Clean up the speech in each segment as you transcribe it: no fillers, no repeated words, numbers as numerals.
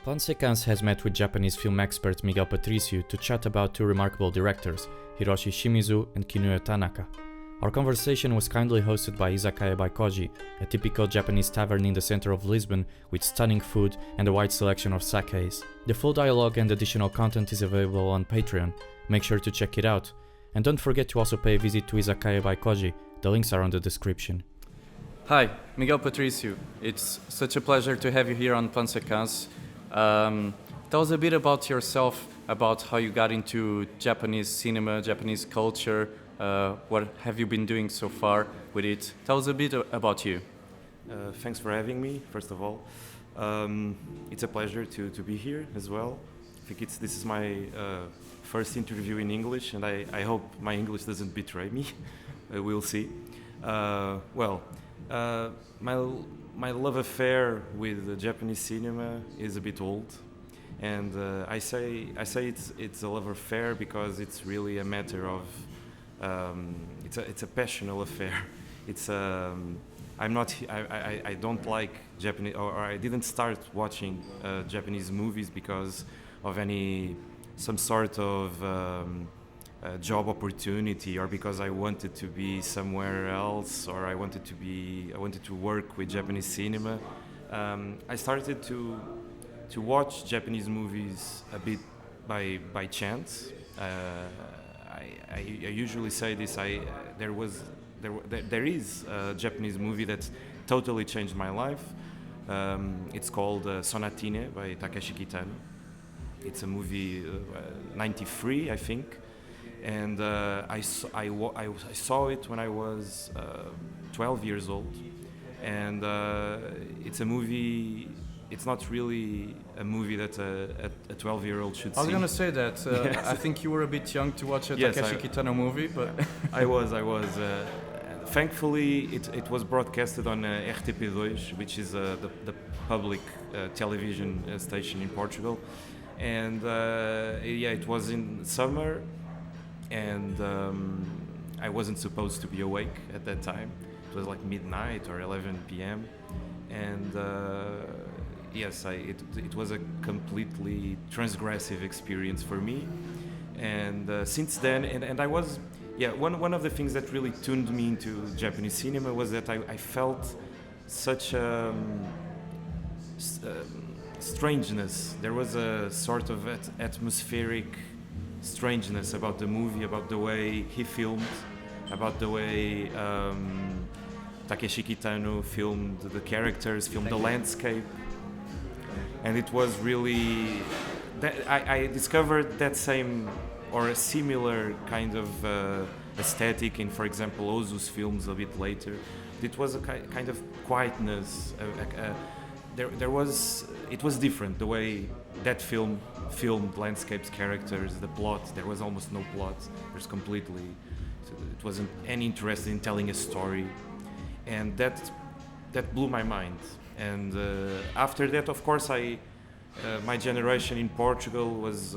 Plan-Séquence has met with Japanese film expert Miguel Patrício to chat about two remarkable directors, Hiroshi Shimizu and Kinuyo Tanaka. Our conversation was kindly hosted by Izakaya by Koji, a typical Japanese tavern in the center of Lisbon with stunning food and a wide selection of sakés. The full dialogue and additional content is available on Patreon. Make sure to check it out. And don't forget to also pay a visit to Izakaya by Koji. The links are on the description. Hi, Miguel Patrício. It's such a pleasure to have you here on Plan-Séquence. Tell us a bit about yourself, about how you got into Japanese cinema, Japanese culture. What have you been doing so far with it? Tell us a bit about you. Thanks for having me, first of all. It's a pleasure to be here as well. I think this is my first interview in English, and I hope my English doesn't betray me. We'll see. My love affair with Japanese cinema is a bit old, and I say it's a love affair because it's really a matter of it's a passionate affair. It's I don't like Japanese, or I didn't start watching Japanese movies because of some sort of job opportunity, or because I wanted to be somewhere else, or I wanted to work with Japanese cinema. I started to watch Japanese movies a bit by chance. I usually say this. There is a Japanese movie that totally changed my life. It's called Sonatine by Takeshi Kitano. It's a movie, 93, I think. And I saw it when I was 12 years old, and it's a movie. It's not really a movie that a 12-year-old should see. I was gonna say that. Yes. I think you were a bit young to watch a Takeshi Kitano movie, but I was. Thankfully, it was broadcasted on RTP2, which is the public television station in Portugal, and it was in summer. And I wasn't supposed to be awake at that time. It was like midnight or 11 p.m. And it was a completely transgressive experience for me. And since then, and I was, one of the things that really tuned me into Japanese cinema was that I felt such strangeness. There was a sort of atmospheric strangeness about the movie, about the way he filmed, about the way Takeshi Kitano filmed the characters, filmed the landscape, and it was really that I discovered that same or a similar kind of aesthetic in, for example, Ozu's films a bit later. It was a kind of quietness. It was different the way that film filmed landscapes, characters, the plot. There was almost no plot. It wasn't any interest in telling a story, and that blew my mind. And after that, of course, my generation in Portugal was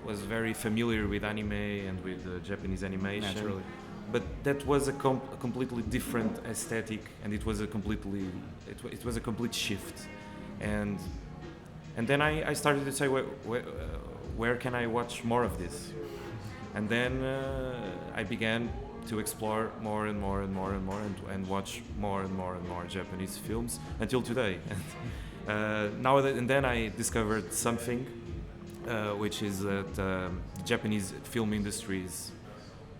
very familiar with anime and with Japanese animation. Naturally. But that was a completely different aesthetic, and it was a complete shift. And then I started to say, where can I watch more of this? And then I began to explore more and more and watch more and more Japanese films until today. And then I discovered something, which is that the Japanese film industry is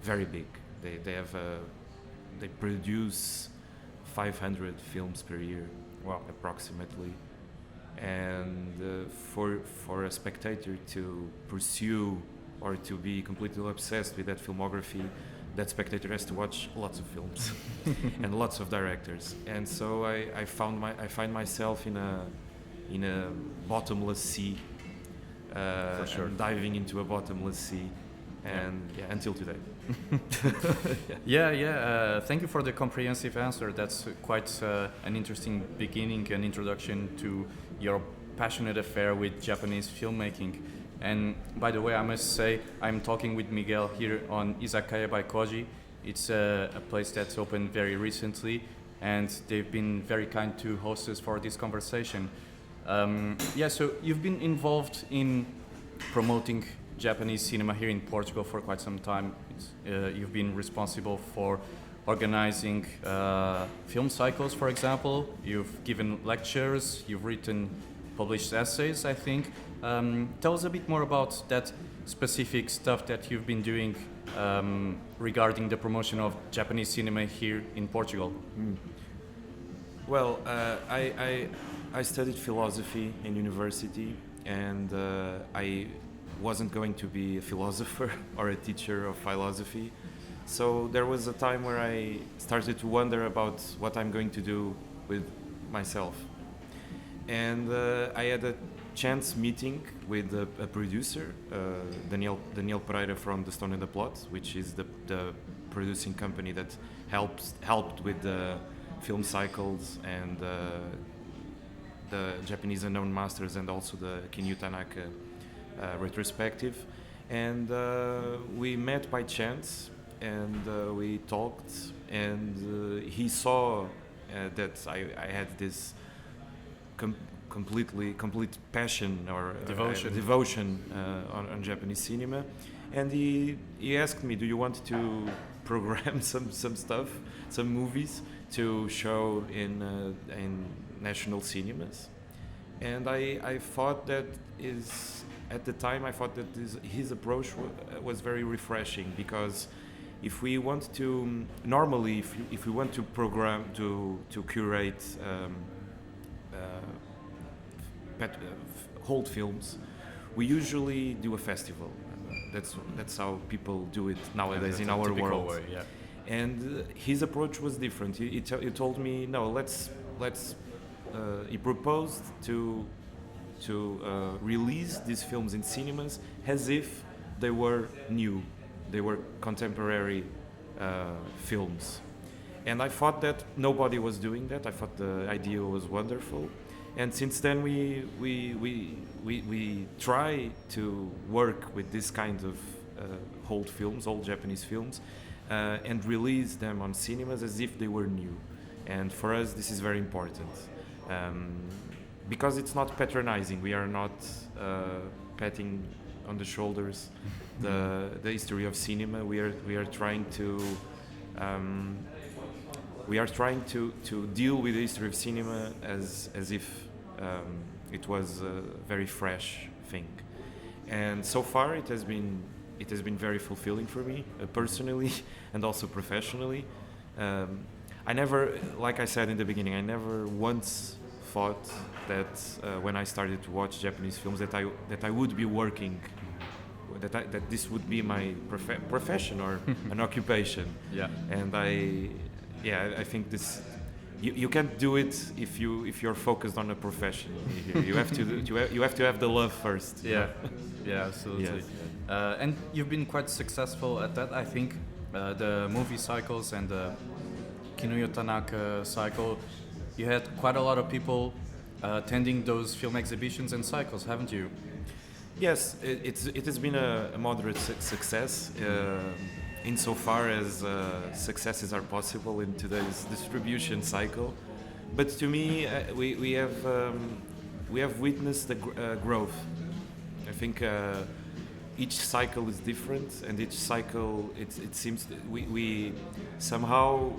very big. They produce 500 films per year, approximately. And for a spectator to pursue or to be completely obsessed with that filmography, that spectator has to watch lots of films and lots of directors. And so I find myself in a bottomless sea, for sure. diving into a bottomless sea, and until today. Thank you for the comprehensive answer. That's quite an interesting beginning, an introduction to your passionate affair with Japanese filmmaking. And by the way, I must say, I'm talking with Miguel here on Izakaya by Koji. It's a place that's opened very recently, and they've been very kind to host us for this conversation. Yeah, so you've been involved in promoting Japanese cinema here in Portugal for quite some time. You've been responsible for organizing film cycles, for example. You've given lectures, you've written published essays, I think. Tell us a bit more about that specific stuff that you've been doing regarding the promotion of Japanese cinema here in Portugal. Well, I studied philosophy in university, and I wasn't going to be a philosopher or a teacher of philosophy. So there was a time where I started to wonder about what I'm going to do with myself. And I had a chance meeting with a producer, Daniel Pereira from The Stone and the Plot, which is the producing company that helped with the film cycles and the Japanese Unknown Masters, and also the Kinuyo Tanaka retrospective. And we met by chance, and we talked, and he saw that I had this complete passion or devotion on Japanese cinema, and he asked me, do you want to program some stuff, some movies to show in national cinemas? And I thought that at the time I thought that his approach was very refreshing, because if we want to normally if we want to program to curate old films, we usually do a festival. That's how people do it nowadays in our world. Way, yeah. And his approach was different. He told me, no, let's. He proposed to release these films in cinemas as if they were new, they were contemporary films. And I thought that nobody was doing that. I thought the idea was wonderful. And since then we try to work with this kind of old Japanese films, and release them on cinemas as if they were new. And for us, this is very important, because it's not patronizing. We are not patting on the shoulders the history of cinema. We are trying to deal with the history of cinema as if it was a very fresh thing. And so far it has been very fulfilling for me, personally and also professionally. I never, like I said in the beginning, I never once thought that when I started to watch Japanese films that I would be working, that this would be my profession or an occupation. Yeah. And I think this. You can't do it if you're focused on a profession. You have to have the love first. Yeah, yeah, absolutely. Yes. And you've been quite successful at that. I think the movie cycles and the Kinuyo Tanaka cycle, you had quite a lot of people attending those film exhibitions and cycles, haven't you? Yes, it has been a moderate success. Insofar as successes are possible in today's distribution cycle, but to me, we have witnessed the growth. I think each cycle is different, and each cycle it seems we somehow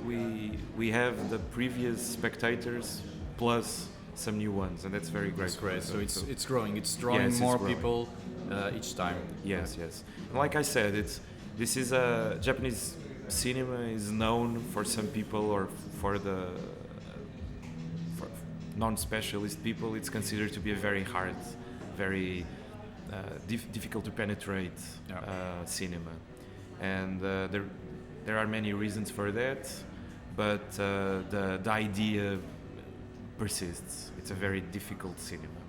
we have the previous spectators plus some new ones, and that's very great. That's great. So it's growing. It's drawing more people each time. Yes. And like I said, this is a Japanese cinema is known for some people, or for non-specialist people. It's considered to be a very hard, very difficult to penetrate cinema, and there are many reasons for that. But the idea persists. It's a very difficult cinema,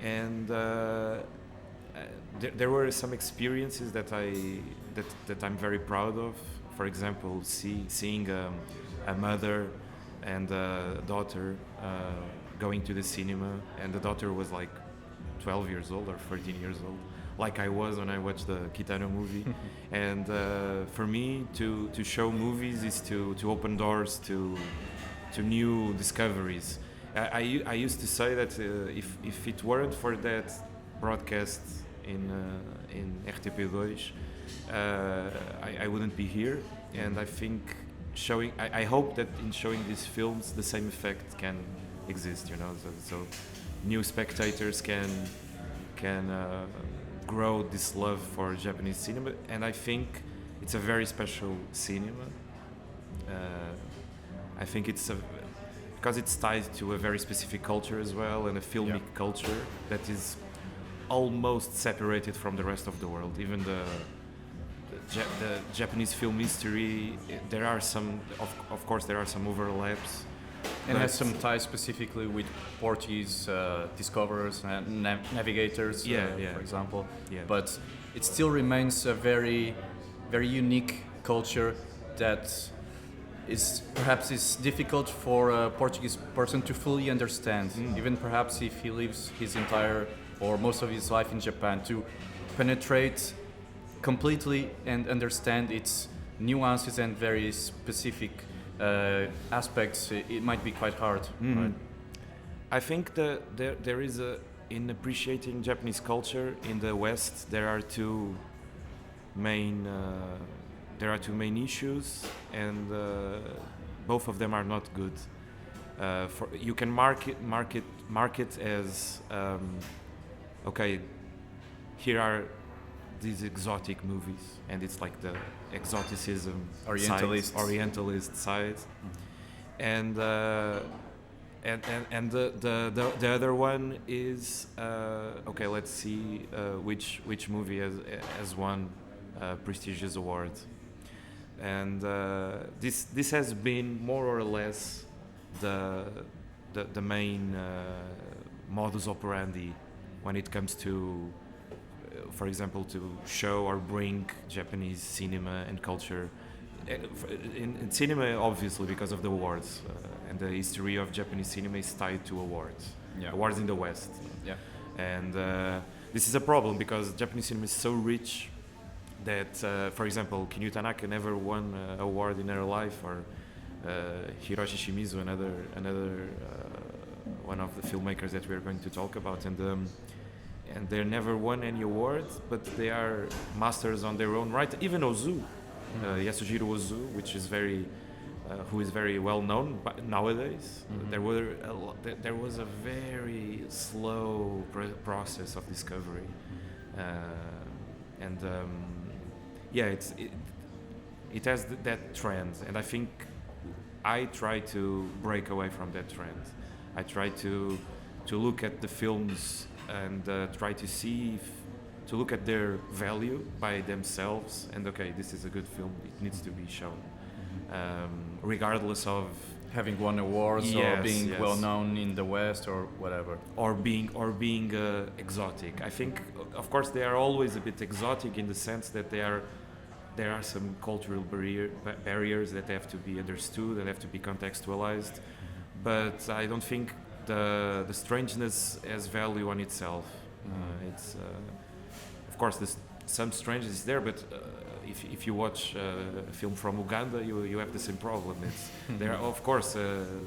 and there were some experiences that I'm very proud of. For example, seeing a mother and a daughter going to the cinema, and the daughter was like 12 years old or 13 years old, like I was when I watched the Kitano movie. And for me, to show movies is to open doors to new discoveries. I used to say that if it weren't for that broadcast in RTP2, I wouldn't be here. And I think I hope that in showing these films, the same effect can exist. You know, so new spectators can grow this love for Japanese cinema, and I think it's a very special cinema. I think because it's tied to a very specific culture as well, and a filmic culture that is almost separated from the rest of the world. Even the Japanese film history, there are some, of course, there are some overlaps. And has some ties specifically with Portuguese discoverers and navigators, for example. Yeah. But it still remains a very, very unique culture that is difficult for a Portuguese person to fully understand. Even perhaps if he lives his entire or most of his life in Japan, to penetrate completely and understand its nuances and very specific aspects, it might be quite hard. Right? I think there is in appreciating Japanese culture in the West, there are two main issues, and both of them are not good. You can market as okay, here are these exotic movies, and it's like the exoticism Orientalist side, and the other one is okay, let's see which movie has won prestigious award, and this has been more or less the main modus operandi when it comes to, for example, to show or bring Japanese cinema and culture. In cinema, obviously, because of the awards, and the history of Japanese cinema is tied to awards. Awards in the West. And this is a problem because Japanese cinema is so rich that, for example, Kinuyo Tanaka never won an award in her life, or Hiroshi Shimizu, another one of the filmmakers that we're going to talk about, and they never won any awards, but they are masters on their own right. Even Ozu, Yasujiro Ozu, which is who is very well known nowadays. There was a very slow process of discovery, and it has that trend, and I think I try to break away from that trend. I try to look at the films and try to look at their value by themselves, and okay, this is a good film, it needs to be shown, regardless of having won awards or being well known in the West or whatever, or being exotic. I think, of course, they are always a bit exotic in the sense that there are some cultural barriers that have to be understood and have to be contextualized, but I don't think the strangeness has value on itself. It's of course some strangeness is there, but if you watch a film from Uganda, you have the same problem. There are, of course,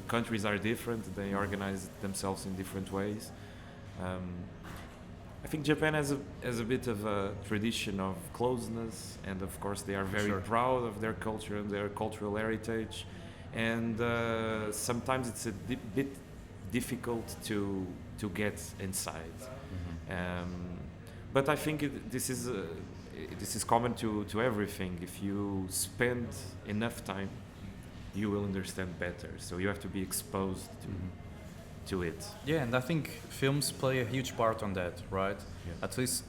countries are different, they organize themselves in different ways. I think Japan has a bit of a tradition of closeness, and of course they are very proud of their culture and their cultural heritage, and sometimes it's a bit difficult to get inside. But I think this is common to everything. If you spend enough time, you will understand better. So you have to be exposed to it. Yeah, and I think films play a huge part on that, right? Yeah. At least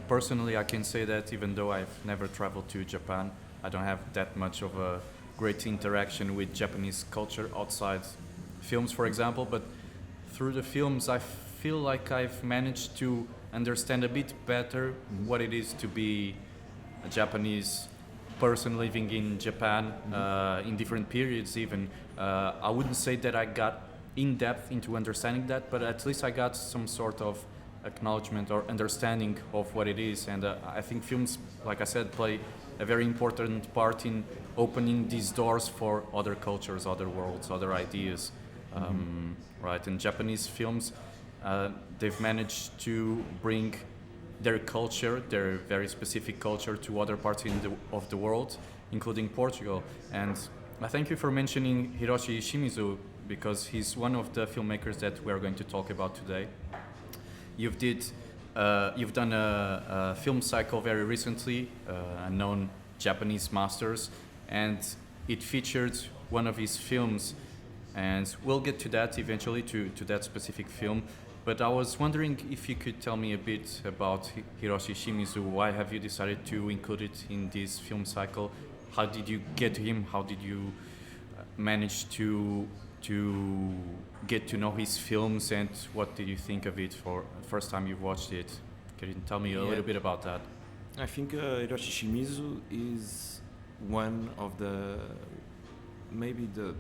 personally, I can say that even though I've never traveled to Japan, I don't have that much of a great interaction with Japanese culture outside films, for example. But through the films, I feel like I've managed to understand a bit better what it is to be a Japanese person living in Japan in different periods even. I wouldn't say that I got in depth into understanding that, but at least I got some sort of acknowledgement or understanding of what it is. And I think films, like I said, play a very important part in opening these doors for other cultures, other worlds, other ideas. right? And Japanese films, they've managed to bring their culture, their very specific culture, to other parts of the world, including Portugal. And I thank you for mentioning Hiroshi Shimizu, because he's one of the filmmakers that we're going to talk about today. You've done a film cycle very recently, Unknown Japanese Masters, and it featured one of his films, and we'll get to that eventually, to that specific film. But I was wondering if you could tell me a bit about Hiroshi Shimizu. Why have you decided to include it in this film cycle? How did you get to him? How did you manage to get to know his films, and what did you think of it for the first time you've watched it? Can you tell me a little bit about that? I think Hiroshi Shimizu is one of the maybe the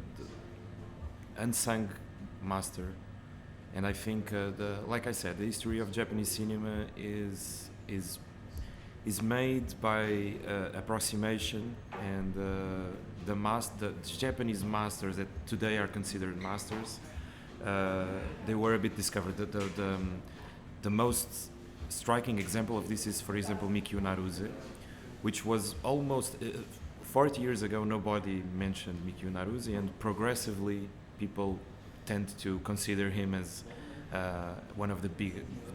unsung master, and I think like I said, the history of Japanese cinema is made by approximation, and the Japanese masters that today are considered masters, they were a bit discovered. The most striking example of this is, for example, Mikio Naruse, which was almost 40 years ago. Nobody mentioned Mikio Naruse, and progressively people tend to consider him as one of the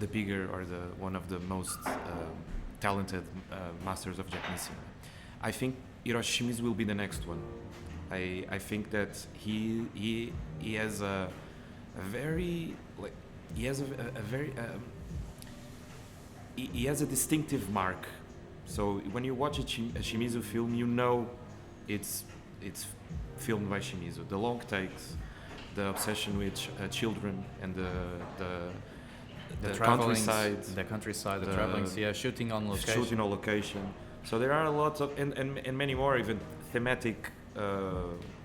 bigger or one of the most talented masters of Japanese cinema. I think Hiroshi Shimizu will be the next one. I think that he has a very he has a distinctive mark. So when you watch a Shimizu film, you know it's filmed by Shimizu. The long takes, the obsession with children, and the countryside, the travelings, shooting on location. So there are a lot of and many more, even thematic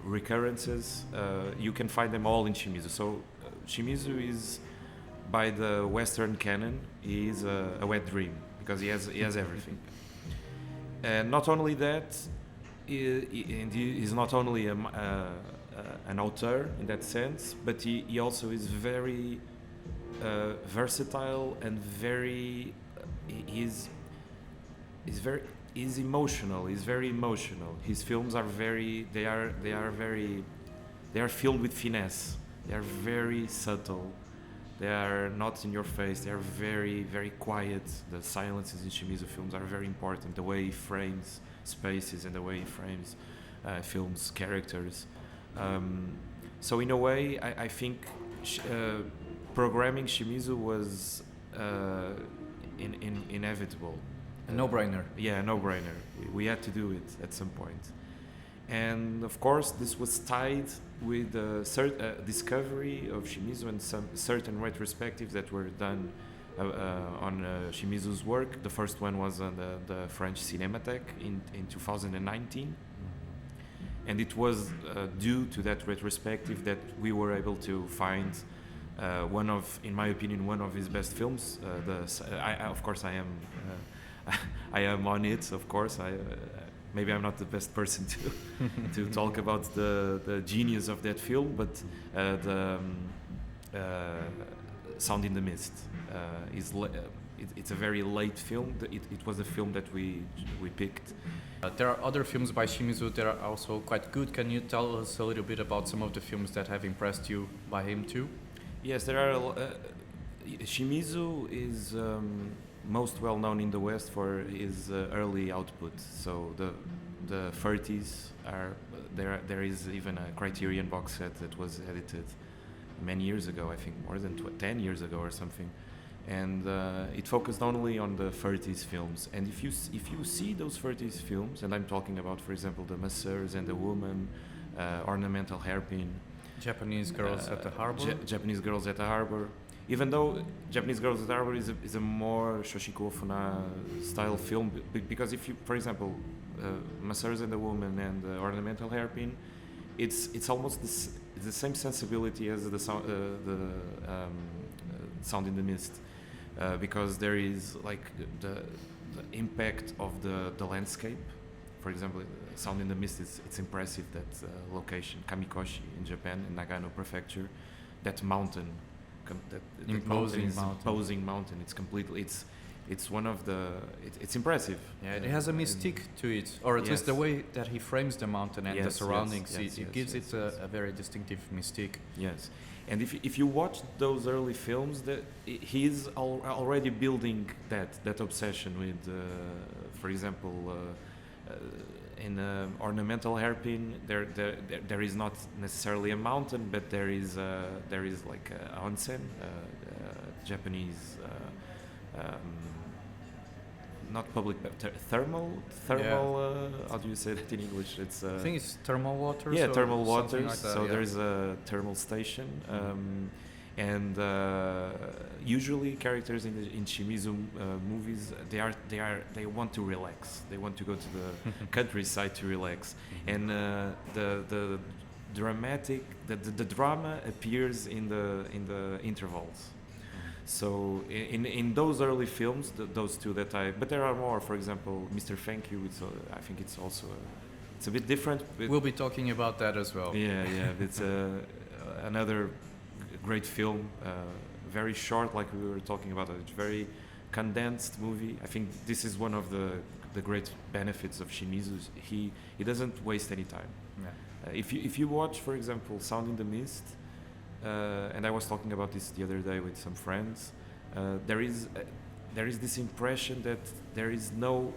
recurrences. You can find them all in Shimizu. So Shimizu is, by the Western canon, he is a wet dream, because he has everything. And not only that, he is not only an author in that sense, but he also is very versatile and very he's emotional. He's very emotional. His films are they are filled with finesse. They are very subtle. They are not in your face. They are very, very quiet. The silences in Shimizu films are very important. The way he frames spaces and the way he frames films characters. So in a way, I think programming Shimizu was inevitable. A no-brainer. Yeah, a no-brainer. We had to do it at some point. And of course, this was tied with the discovery of Shimizu and some certain retrospectives that were done on Shimizu's work. The first one was on the French Cinémathèque in 2019. And it was due to that retrospective that we were able to find in my opinion, one of his best films. Of course, I am on it. Of course, maybe I'm not the best person to talk about the genius of that film, but the Sound in the Mist it's a very late film. It was a film that we picked. There are other films by Shimizu that are also quite good. Can you tell us a little bit about some of the films that have impressed you by him too? Yes, there are. Shimizu is most well known in the West for his early output. So the 30s are there. There is even a Criterion box set that was edited many years ago. I think more than 10 years ago or something. And it focused only on the 30s films. And if you see those 30s films, and I'm talking about, for example, The Masseurs and the Woman, Ornamental Hairpin, Japanese Girls at the Harbor. Japanese Girls at the Harbor. Even though Japanese Girls at the Harbor is a more Shoshiko Ofuna style film, because if you, for example, Masseurs and the Woman and Ornamental Hairpin, it's almost the same sensibility as the Sound in the Mist, because there is like the impact of the landscape for example, Sound in the Mist. It's impressive that location Kamikoshi in Japan, in Nagano Prefecture, that mountain, that imposing mountain. It's completely. It's one of the. It's impressive. Yeah, it has a mystique to it, or at least the way that he frames the mountain and the surroundings. It gives it a very distinctive mystique. Yes, and if you watch those early films, he's already building that obsession with, for example, in ornamental hairpin, there is not necessarily a mountain, but there is like a onsen, Japanese. Not public, but thermal. How do you say that in English? It's. I think it's thermal water. Yeah, thermal water. Like that, so there's a thermal station, and usually characters in Shimizu movies, they want to relax. They want to go to the countryside to relax, and the drama appears in the intervals. So in those early films, those two but there are more. For example, Mr. Thank You. I think it's also it's a bit different. We'll be talking about that as well. Yeah. It's another great film. Very short, like we were talking about. It's very condensed movie. I think this is one of the great benefits of Shimizu. He doesn't waste any time. Yeah. If you watch, for example, Sound in the Mist. And I was talking about this the other day with some friends. There is this impression that there is no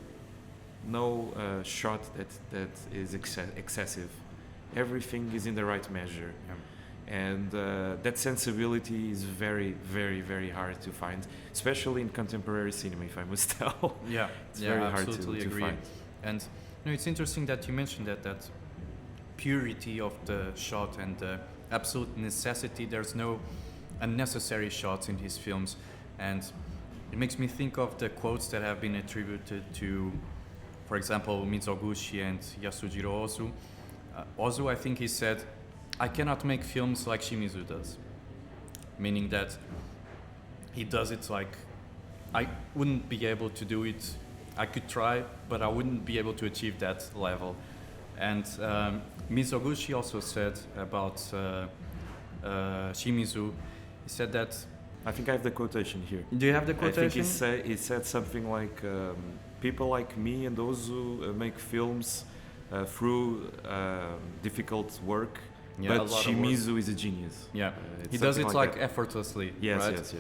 shot that is excessive. Everything is in the right measure, and that sensibility is very, very, very hard to find, especially in contemporary cinema. If I must tell, it's very hard to find. And it's interesting that you mentioned that purity of the shot and absolute necessity. There's no unnecessary shots in his films, and it makes me think of the quotes that have been attributed to, for example, Mizoguchi and Yasujiro Ozu. Ozu, I think he said, "I cannot make films like Shimizu does," meaning that he does it like I wouldn't be able to do it. I could try, but I wouldn't be able to achieve that level. And Mizoguchi also said about Shimizu, he said that... I think I have the quotation here. Do you have the quotation? I think he said something like, people like me and those who make films through difficult work, but Shimizu is a genius. Yeah, he does it like effortlessly, yes, right? Yes.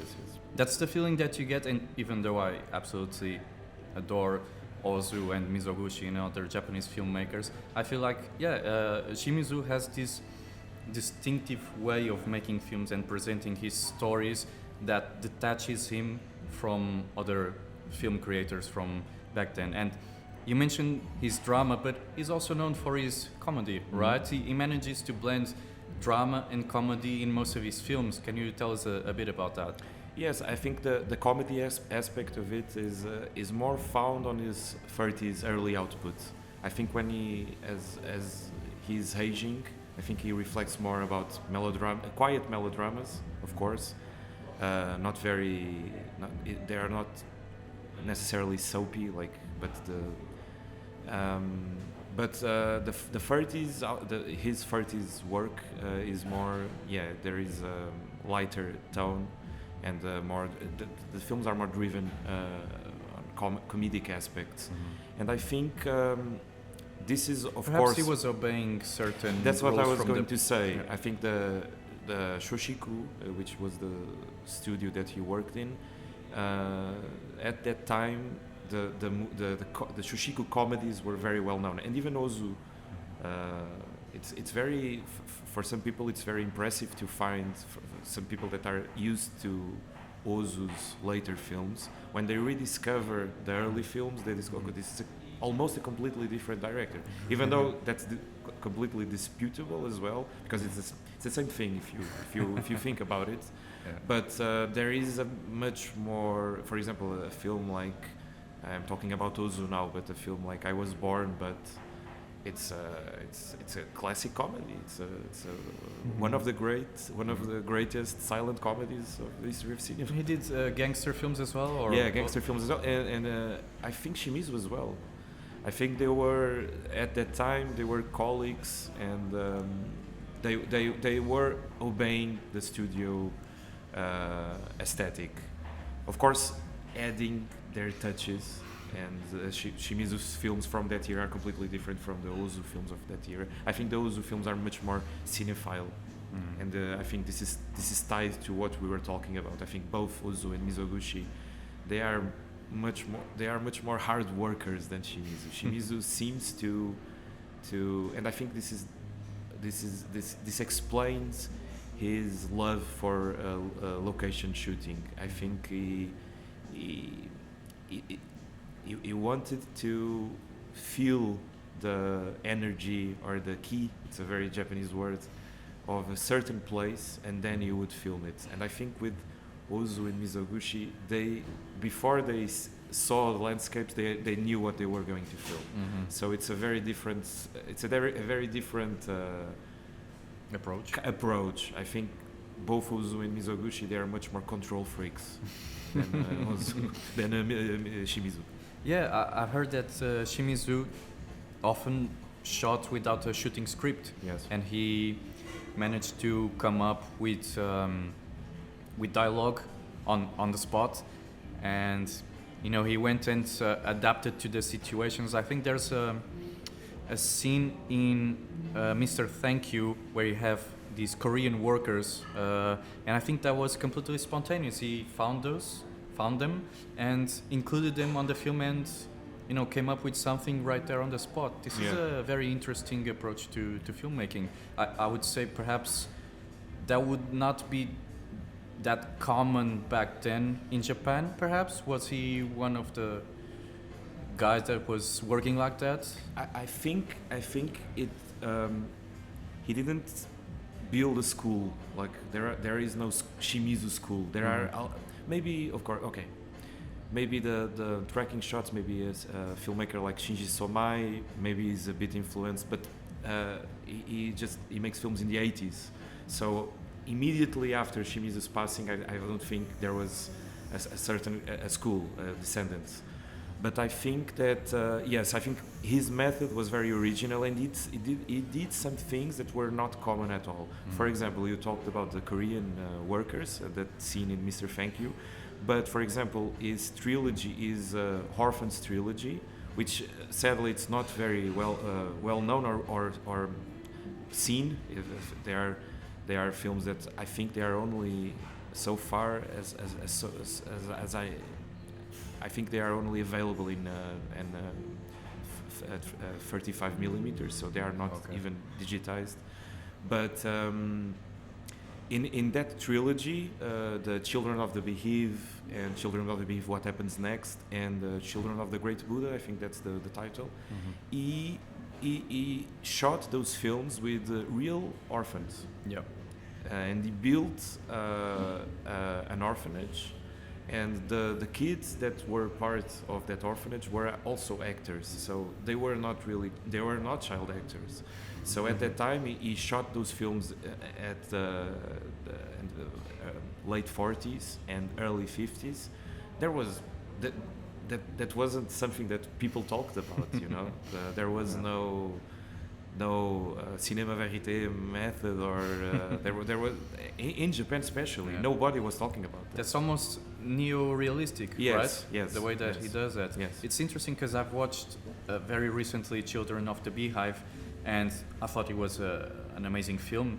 That's the feeling that you get, and even though I absolutely adore Ozu and Mizoguchi and other Japanese filmmakers, I feel like Shimizu has this distinctive way of making films and presenting his stories that detaches him from other film creators from back then. And you mentioned his drama, but he's also known for his comedy, right? He manages to blend drama and comedy in most of his films. Can you tell us a bit about that? Yes, I think the comedy aspect of it is more found on his 30s early output. I think when as he's aging, I think he reflects more about quiet melodramas, of course. They are not necessarily soapy, the 30s, his 30s work is more, there is a lighter tone. And the films are more driven on comedic aspects, and I think this is Perhaps course he was obeying certain. That's what I was going to say. Yeah. I think the Shoshiku, which was the studio that he worked in, at that time the Shoshiku comedies were very well known, and even Ozu. It's very for some people it's very impressive to find some people that are used to Ozu's later films. When they rediscover the early films, they discover this is almost a completely different director, even though that's completely disputable as well, because it's the same thing if you think about it. Yeah. But there is a much more, for example, a film like, I'm talking about Ozu now, but a film like I Was Born, but it's a classic comedy. It's one of the greatest silent comedies of the history of cinema. He did gangster films as well, or gangster films as well, and I think Shimizu as well. I think they were at that time they were colleagues, and they were obeying the studio aesthetic, of course, adding their touches. And Shimizu's films from that era are completely different from the Ozu films of that era. I think the Ozu films are much more cinephile, and I think this is tied to what we were talking about. I think both Ozu and Mizoguchi, they are much more hard workers than Shimizu. Shimizu seems to, and I think this explains his love for location shooting. I think he wanted to feel the energy or the ki, it's a very Japanese word, of a certain place, and then he would film it. And I think with Ozu and Mizoguchi, before they saw the landscapes, they knew what they were going to film. So it's a very different approach. I think both Ozu and Mizoguchi, they are much more control freaks than Shimizu. Yeah, I've heard that Shimizu often shot without a shooting script. Yes. And he managed to come up with dialogue on the spot, and he went and adapted to the situations. I think there's a scene in Mr. Thank You where you have these Korean workers, and I think that was completely spontaneous. He found them and included them on the film, and came up with something right there on the spot. This is a very interesting approach to filmmaking. I would say perhaps that would not be that common back then in Japan. Perhaps was he one of the guys that was working like that? I think it. He didn't build a school. Like there is no Shimizu school. There are maybe, of course, okay. Maybe the tracking shots, maybe as a filmmaker like Shinji Somai, maybe he's a bit influenced, but he makes films in the 80s. So immediately after Shimizu's passing, I don't think there was a school, descendants. But I think that, yes, I think his method was very original, and he did some things that were not common at all. For example, you talked about the Korean workers, that scene in Mr. Thank You. But for example, his trilogy is Orphans trilogy, which sadly it's not very well known or seen. They are films that I think they are only so far as I think they are only available in 35 millimeters, so they are not even digitized. But in that trilogy, the Children of the Beheave and Children of the Beheave, What Happens Next, and Children of the Great Buddha, I think that's the title. He shot those films with real orphans. Yeah. And he built an orphanage, and the kids that were part of that orphanage were also actors. So they were not child actors. So at that time, he shot those films at the late 40s and early 50s. There was that wasn't something that people talked about, there was no cinema verite method, or there was in Japan especially. Nobody was talking about that. That's almost neo-realistic, right? Yes. The way that he does that. Yes. It's interesting because I've watched very recently Children of the Beehive, and I thought it was an amazing film.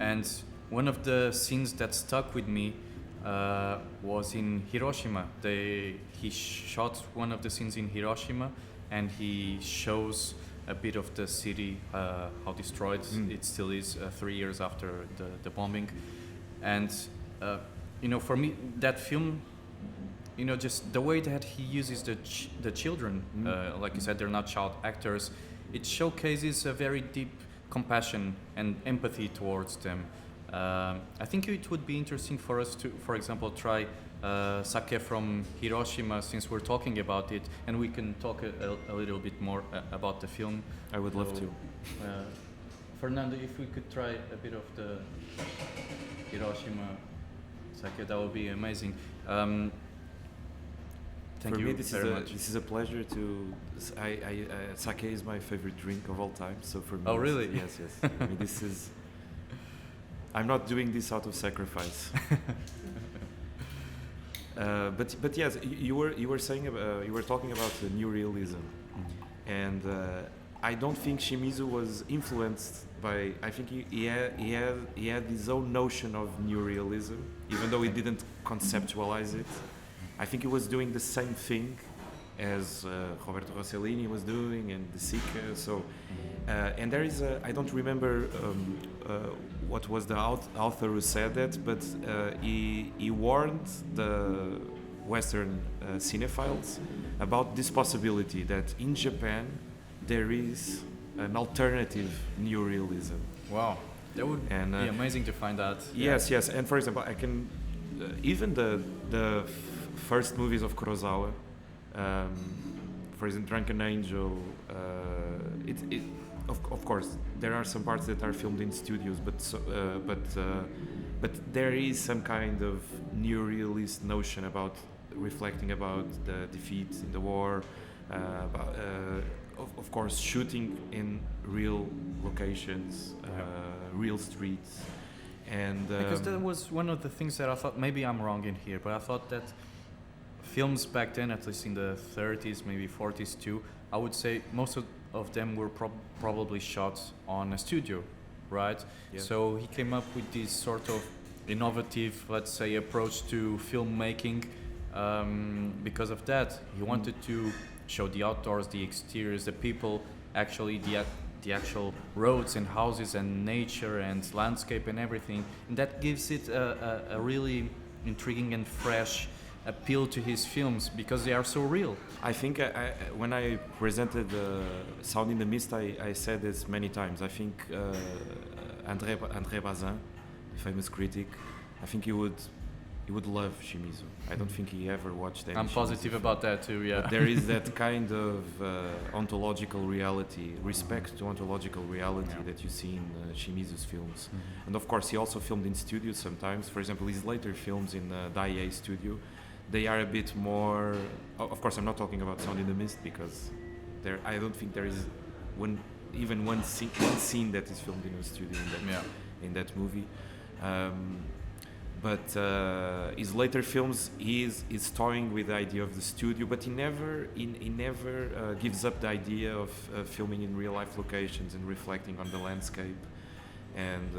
And one of the scenes that stuck with me was in Hiroshima. He shot one of the scenes in Hiroshima, and he shows a bit of the city, how destroyed it still is 3 years after the bombing. And for me, that film, just the way that he uses the children, like you said, they're not child actors. It showcases a very deep compassion and empathy towards them. I think it would be interesting for us to, for example, try sake from Hiroshima, since we're talking about it, and we can talk a little bit more about the film. I would love to. Fernando, if we could try a bit of the Hiroshima sake, that would be amazing. Thank for you me, this very is much. this is a pleasure to. Sake is my favorite drink of all time. So for me, Oh, really? Yes. I mean, this is. I'm not doing this out of sacrifice. But yes, you were saying you were talking about the new realism, and I don't think Shimizu was influenced by. I think he had his own notion of new realism, even though he didn't conceptualize it. I think he was doing the same thing as Roberto Rossellini was doing and De Sica. So, and there is I don't remember what was the author who said that, but he warned the Western cinephiles about this possibility that in Japan there is an alternative neorealism. Wow, that would be amazing to find out. Yes, and for example, I can even the first movies of Kurosawa, for example, Drunken Angel. Of course, there are some parts that are filmed in studios, but there is some kind of neorealist notion about reflecting about the defeat in the war, of course, shooting in real locations, real streets, and because that was one of the things that I thought. Maybe I'm wrong in here, but I thought that films back then, at least in the 30s, maybe 40s too, I would say most of them were probably shot on a studio, right? Yeah. So he came up with this sort of innovative, let's say, approach to filmmaking. Because of that, he wanted to show the outdoors, the exteriors, the people, actually the actual roads and houses and nature and landscape and everything. And that gives it a really intriguing and fresh appeal to his films because they are so real. I think when I presented Sound in the Mist, I said this many times. I think André Bazin, the famous critic, I think he would love Shimizu. I don't think he ever watched any. I'm positive about that too, yeah. But there is that kind of ontological reality, respect to ontological reality that you see in Shimizu's films. Mm-hmm. And of course, he also filmed in studios sometimes. For example, his later films in Dai studio, they are a bit more. Of course, I'm not talking about Sound in the Mist because I don't think there is one scene that is filmed in a studio in that movie. But his later films, he is toying with the idea of the studio, but he never gives up the idea of filming in real life locations and reflecting on the landscape. And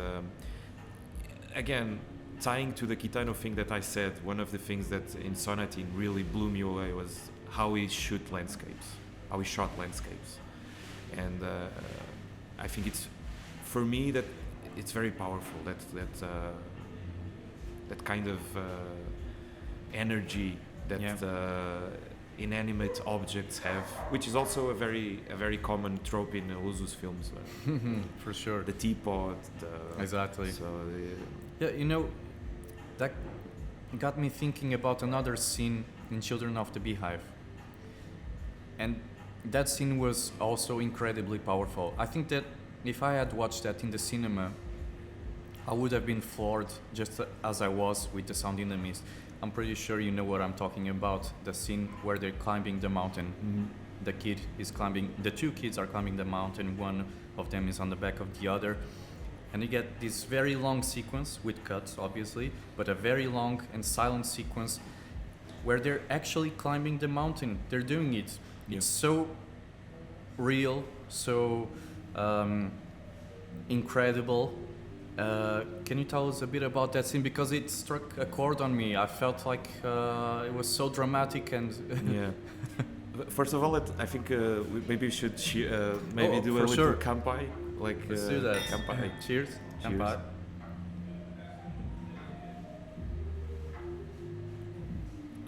again, tying to the Kitano thing that I said, one of the things that in Sonatin really blew me away was how he shot landscapes. And I think it's, for me, that it's very powerful, that kind of energy that inanimate objects have, which is also a very common trope in Uzu's films. For sure. The teapot. Exactly. So that got me thinking about another scene in Children of the Beehive. And that scene was also incredibly powerful. I think that if I had watched that in the cinema, I would have been floored just as I was with The Sound in the Mist. I'm pretty sure you know what I'm talking about, the scene where they're climbing the mountain. Mm-hmm. The two kids are climbing the mountain, one of them is on the back of the other. And you get this very long sequence, with cuts obviously, but a very long and silent sequence where they're actually climbing the mountain. They're doing it. Yeah. It's so real, so incredible. Can you tell us a bit about that scene? Because it struck a chord on me. I felt like it was so dramatic and... Yeah. First of all, I think we should do a little kanpai. Let's do that. Kanpai. Cheers. Kanpai.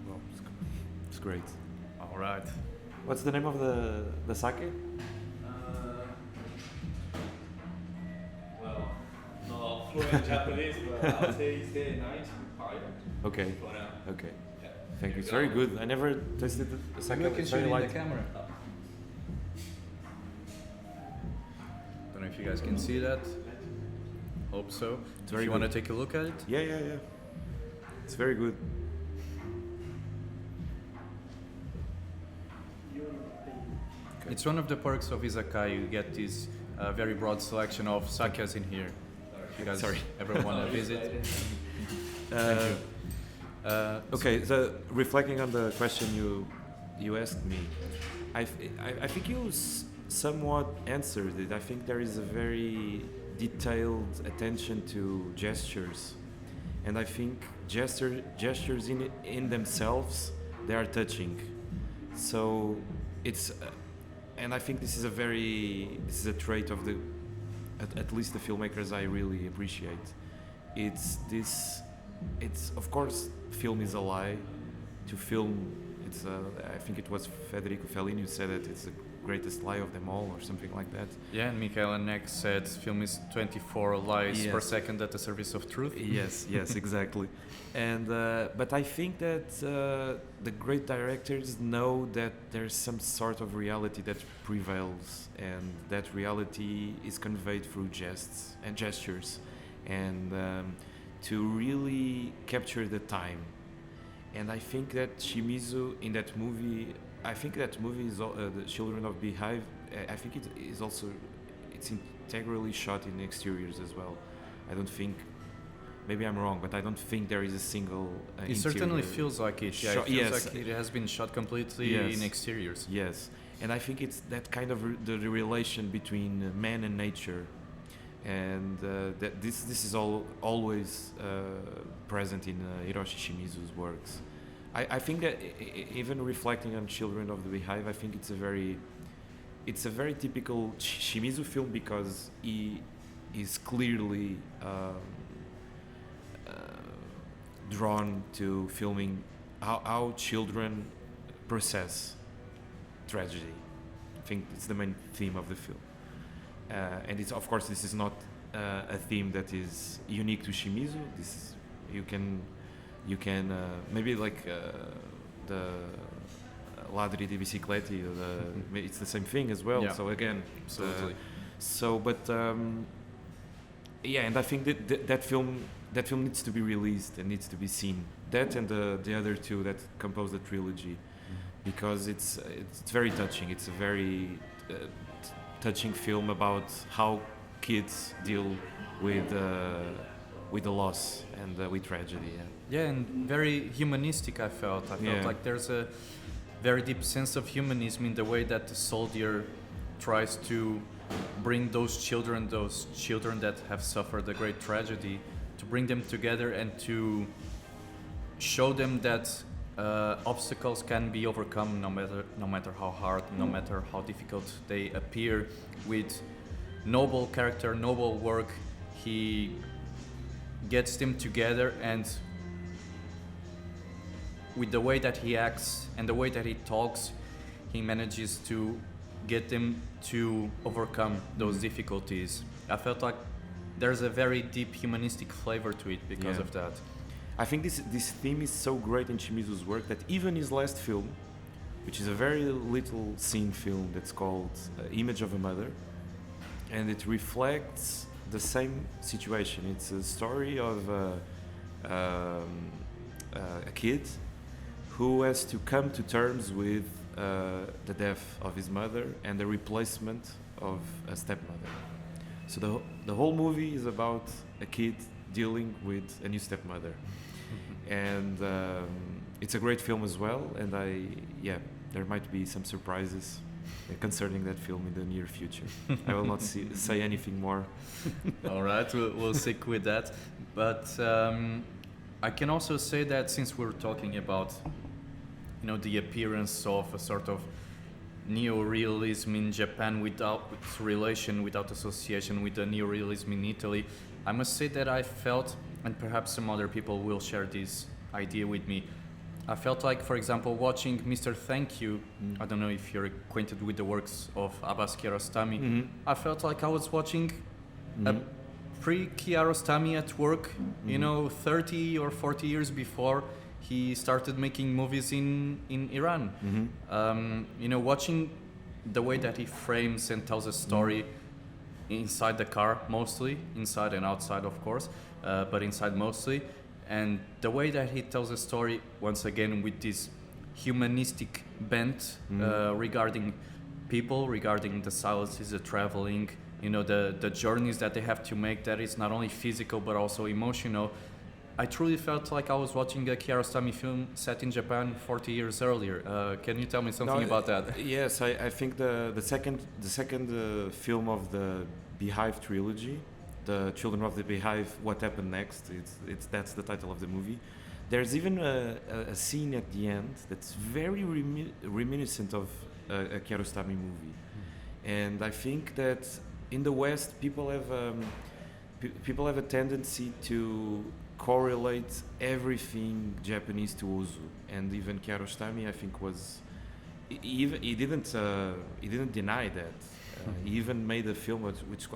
Well, it's great. All right. What's the name of the sake? Not fluent Japanese, but I'll say it's the nice papaya. Okay. For now. Okay. Yeah. Thank you. It's very good. I never tasted the sake. Maybe I can show you in the camera. Don't know if you guys can see that. Hope so. If you want to take a look at it? Yeah. It's very good. It's one of the perks of Izakaya. You get this very broad selection of sakés in here. If you guys ever want to visit. Thank you. Okay, so reflecting on the question you asked me, I think you somewhat answered it. I think there is a very detailed attention to gestures, and I think gestures in themselves, they are touching. So it's, and I think this is a trait of the, at least the filmmakers I really appreciate. It's of course, film is a lie. To film, I think it was Federico Fellini who said that it's the greatest lie of them all, or something like that. Yeah, and Michael Neck said film is 24 lies per second at the service of truth. Yes, exactly. And but I think that the great directors know that there's some sort of reality that prevails, and that reality is conveyed through gests and gestures, and to really capture the time. And I think that Shimizu in that movie, is The Children of Beehive. I think it is also, it's integrally shot in exteriors as well. I don't think, maybe I'm wrong, but I don't think there is a single It certainly feels like it. Yeah, it feels like it has been shot completely in exteriors. Yes, and I think it's that kind of the relation between man and nature, and that this is always present in Hiroshi Shimizu's works. I think that even reflecting on Children of the Beehive, I think it's a very typical Shimizu film, because he is clearly drawn to filming how children process tragedy. I think it's the main theme of the film. And it's, of course, this is not a theme that is unique to Shimizu. This is, you can maybe like the Ladri di Biciclette, it's the same thing as well. Yeah. So again, Absolutely. And I think that film needs to be released and needs to be seen. That and the other two that compose the trilogy, because it's very touching. It's a very touching film about how kids deal with the loss and with tragedy. Yeah, and very humanistic. I felt like there's a very deep sense of humanism in the way that the soldier tries to bring those children that have suffered a great tragedy, to bring them together and to show them that obstacles can be overcome, no matter how hard, no matter how difficult they appear. With noble character, noble work, he gets them together, and with the way that he acts and the way that he talks, he manages to get them to overcome those difficulties. I felt like there's a very deep humanistic flavor to it because of that. I think this theme is so great in Shimizu's work that even his last film, which is a very little seen film that's called Image of a Mother, and it reflects the same situation. It's a story of a kid who has to come to terms with the death of his mother and the replacement of a stepmother. So the whole movie is about a kid dealing with a new stepmother. And it's a great film as well, and there might be some surprises concerning that film in the near future. I will not say anything more. All right, we'll stick with that. But I can also say that since we're talking about, the appearance of a sort of neorealism in Japan without association with the neorealism in Italy, I must say that I felt, and perhaps some other people will share this idea with me, I felt like, for example, watching Mr. Thank You, I don't know if you're acquainted with the works of Abbas Kiarostami, I felt like I was watching a pre-Kiarostami at work, 30 or 40 years before he started making movies in Iran. Watching the way that he frames and tells a story inside the car, mostly, inside and outside, of course, but inside mostly, and the way that he tells a story, once again, with this humanistic bent regarding people, regarding the silences, the traveling, you know, the journeys that they have to make, that is not only physical but also emotional. I truly felt like I was watching a Kiarostami film set in Japan 40 years earlier. Can you tell me something about that? Yes, I think the second film of the Beehive trilogy, The Children of the Beehive, What Happened Next, that's the title of the movie. There's even a scene at the end that's very reminiscent of a Kiarostami movie. And I think that in the West, people have a tendency to correlate everything Japanese to Ozu, and even Kiarostami, I think, he didn't deny that. He even made a film which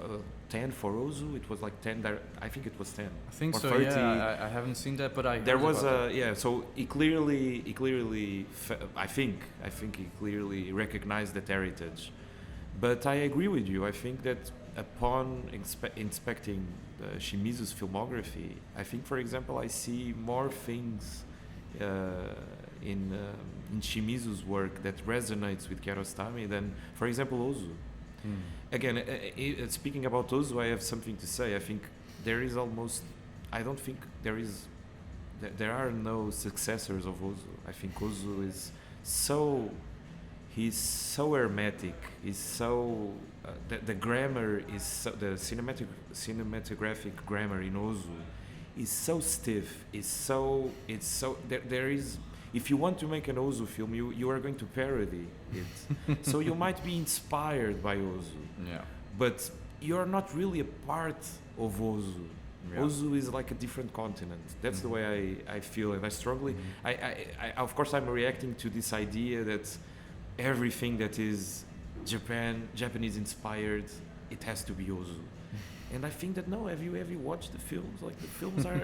10 for Ozu. It was like 10. I think it was 10. I think or so. 30. Yeah, I haven't seen that, but I there heard was about a So he clearly I think he clearly recognized that heritage. But I agree with you. I think that upon inspecting Shimizu's filmography, I think, for example, I see more things in Shimizu's work that resonates with Kiarostami than, for example, Ozu. Again, speaking about Ozu, I have something to say. I think there is almost, I don't think there are no successors of Ozu. I think Ozu is he's so hermetic. He's so the grammar is so, the cinematographic grammar in Ozu is so stiff. There is. If you want to make an Ozu film, you are going to parody it. So you might be inspired by Ozu. Yeah. But you're not really a part of Ozu. Yeah. Ozu is like a different continent. That's the way I feel, and I strongly. I of course I'm reacting to this idea that everything that is Japanese inspired, it has to be Ozu. And I think that no. Have you watched the films? Like the films are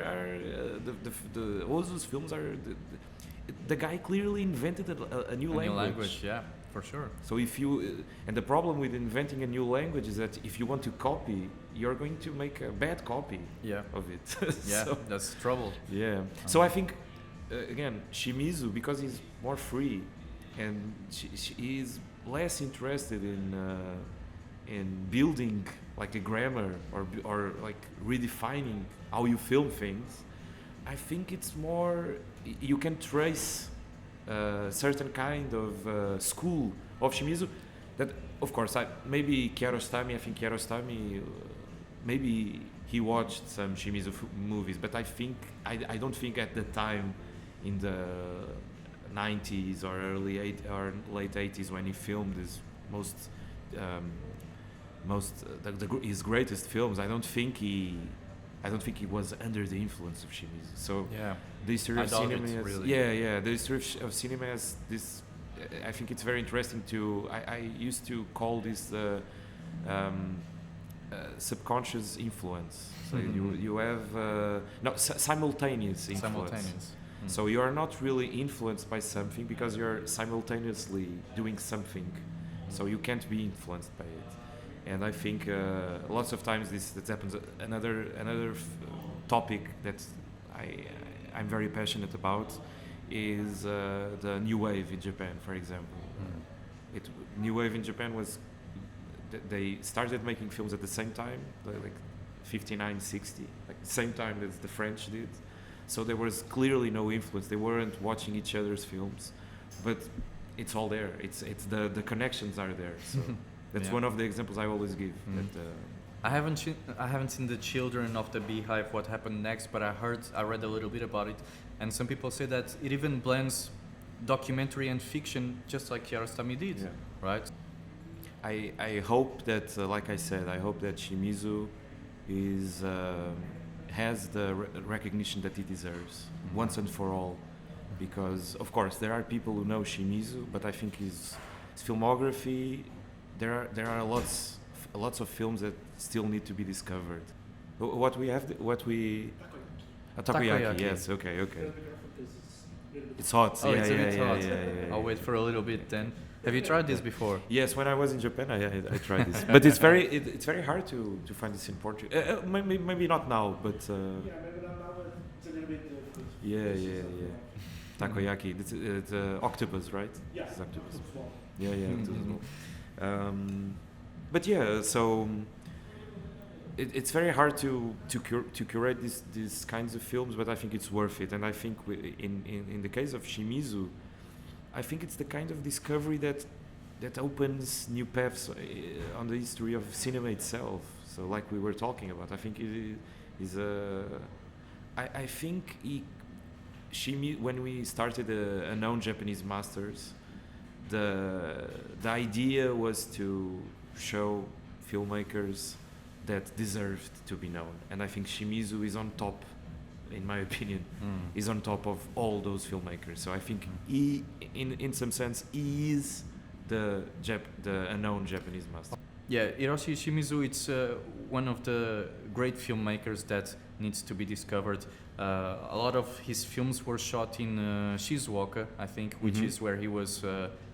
the Ozu's films are. The guy clearly invented a new language. New language, yeah, for sure. So if you and the problem with inventing a new language is that if you want to copy, you're going to make a bad copy of it. Yeah, so, that's trouble. Yeah. So I think again, Shimizu, because he's more free, and he is less interested in building like a grammar or like redefining how you film things. I think it's more you can trace a certain kind of school of Shimizu that, of course, maybe Kiarostami. I think Kiarostami, maybe he watched some Shimizu movies, but I don't think at the time in the 90s or late 80s when he filmed his his greatest films. I don't think he was under the influence of Shimizu. So the history of cinema has, the history of cinema has this. I think it's very interesting to. I used to call this subconscious influence. So you have simultaneous influence. Simultaneous. So you are not really influenced by something because you're simultaneously doing something. So you can't be influenced by it. And I think lots of times that happens. Another topic that I'm very passionate about is the new wave in Japan, for example. New wave in Japan was they started making films at the same time, like 59, 60, like the same time as the French did. So there was clearly no influence. They weren't watching each other's films, but it's all there. It's the connections are there. So. That's one of the examples I always give. That, I haven't seen The Children of the Beehive, What Happened Next, but I read a little bit about it, and some people say that it even blends documentary and fiction, just like Kiarostami did, right? I hope that, like I said, I hope that Shimizu has the recognition that he deserves once and for all, because of course there are people who know Shimizu, but I think his filmography. There are lots of films that still need to be discovered. Takoyaki. Yes. Okay. It's hot. Oh, it's a bit hot. Yeah. I'll wait for a little bit then. Have you tried this before? Yes, when I was in Japan, I tried this. But it's very hard to find this in Portugal. Maybe not now, but maybe not now, but it's a little bit different. Yeah. takoyaki. It's octopus, right? Yeah. It's octopus. Octopus one. Yeah, octopus roll. But yeah, so it's very hard to curate these kinds of films, but I think it's worth it. And I think in the case of Shimizu, I think it's the kind of discovery that opens new paths on the history of cinema itself. So like we were talking about, I think it is I think when we started a known Japanese masters, the idea was to show filmmakers that deserved to be known, and I think Shimizu is on top, in my opinion, is on top of all those filmmakers. So I think he, in some sense, he is the unknown Japanese master. Yeah, Hiroshi Shimizu, it's one of the great filmmakers that needs to be discovered. A lot of his films were shot in Shizuoka, I think, which is where he was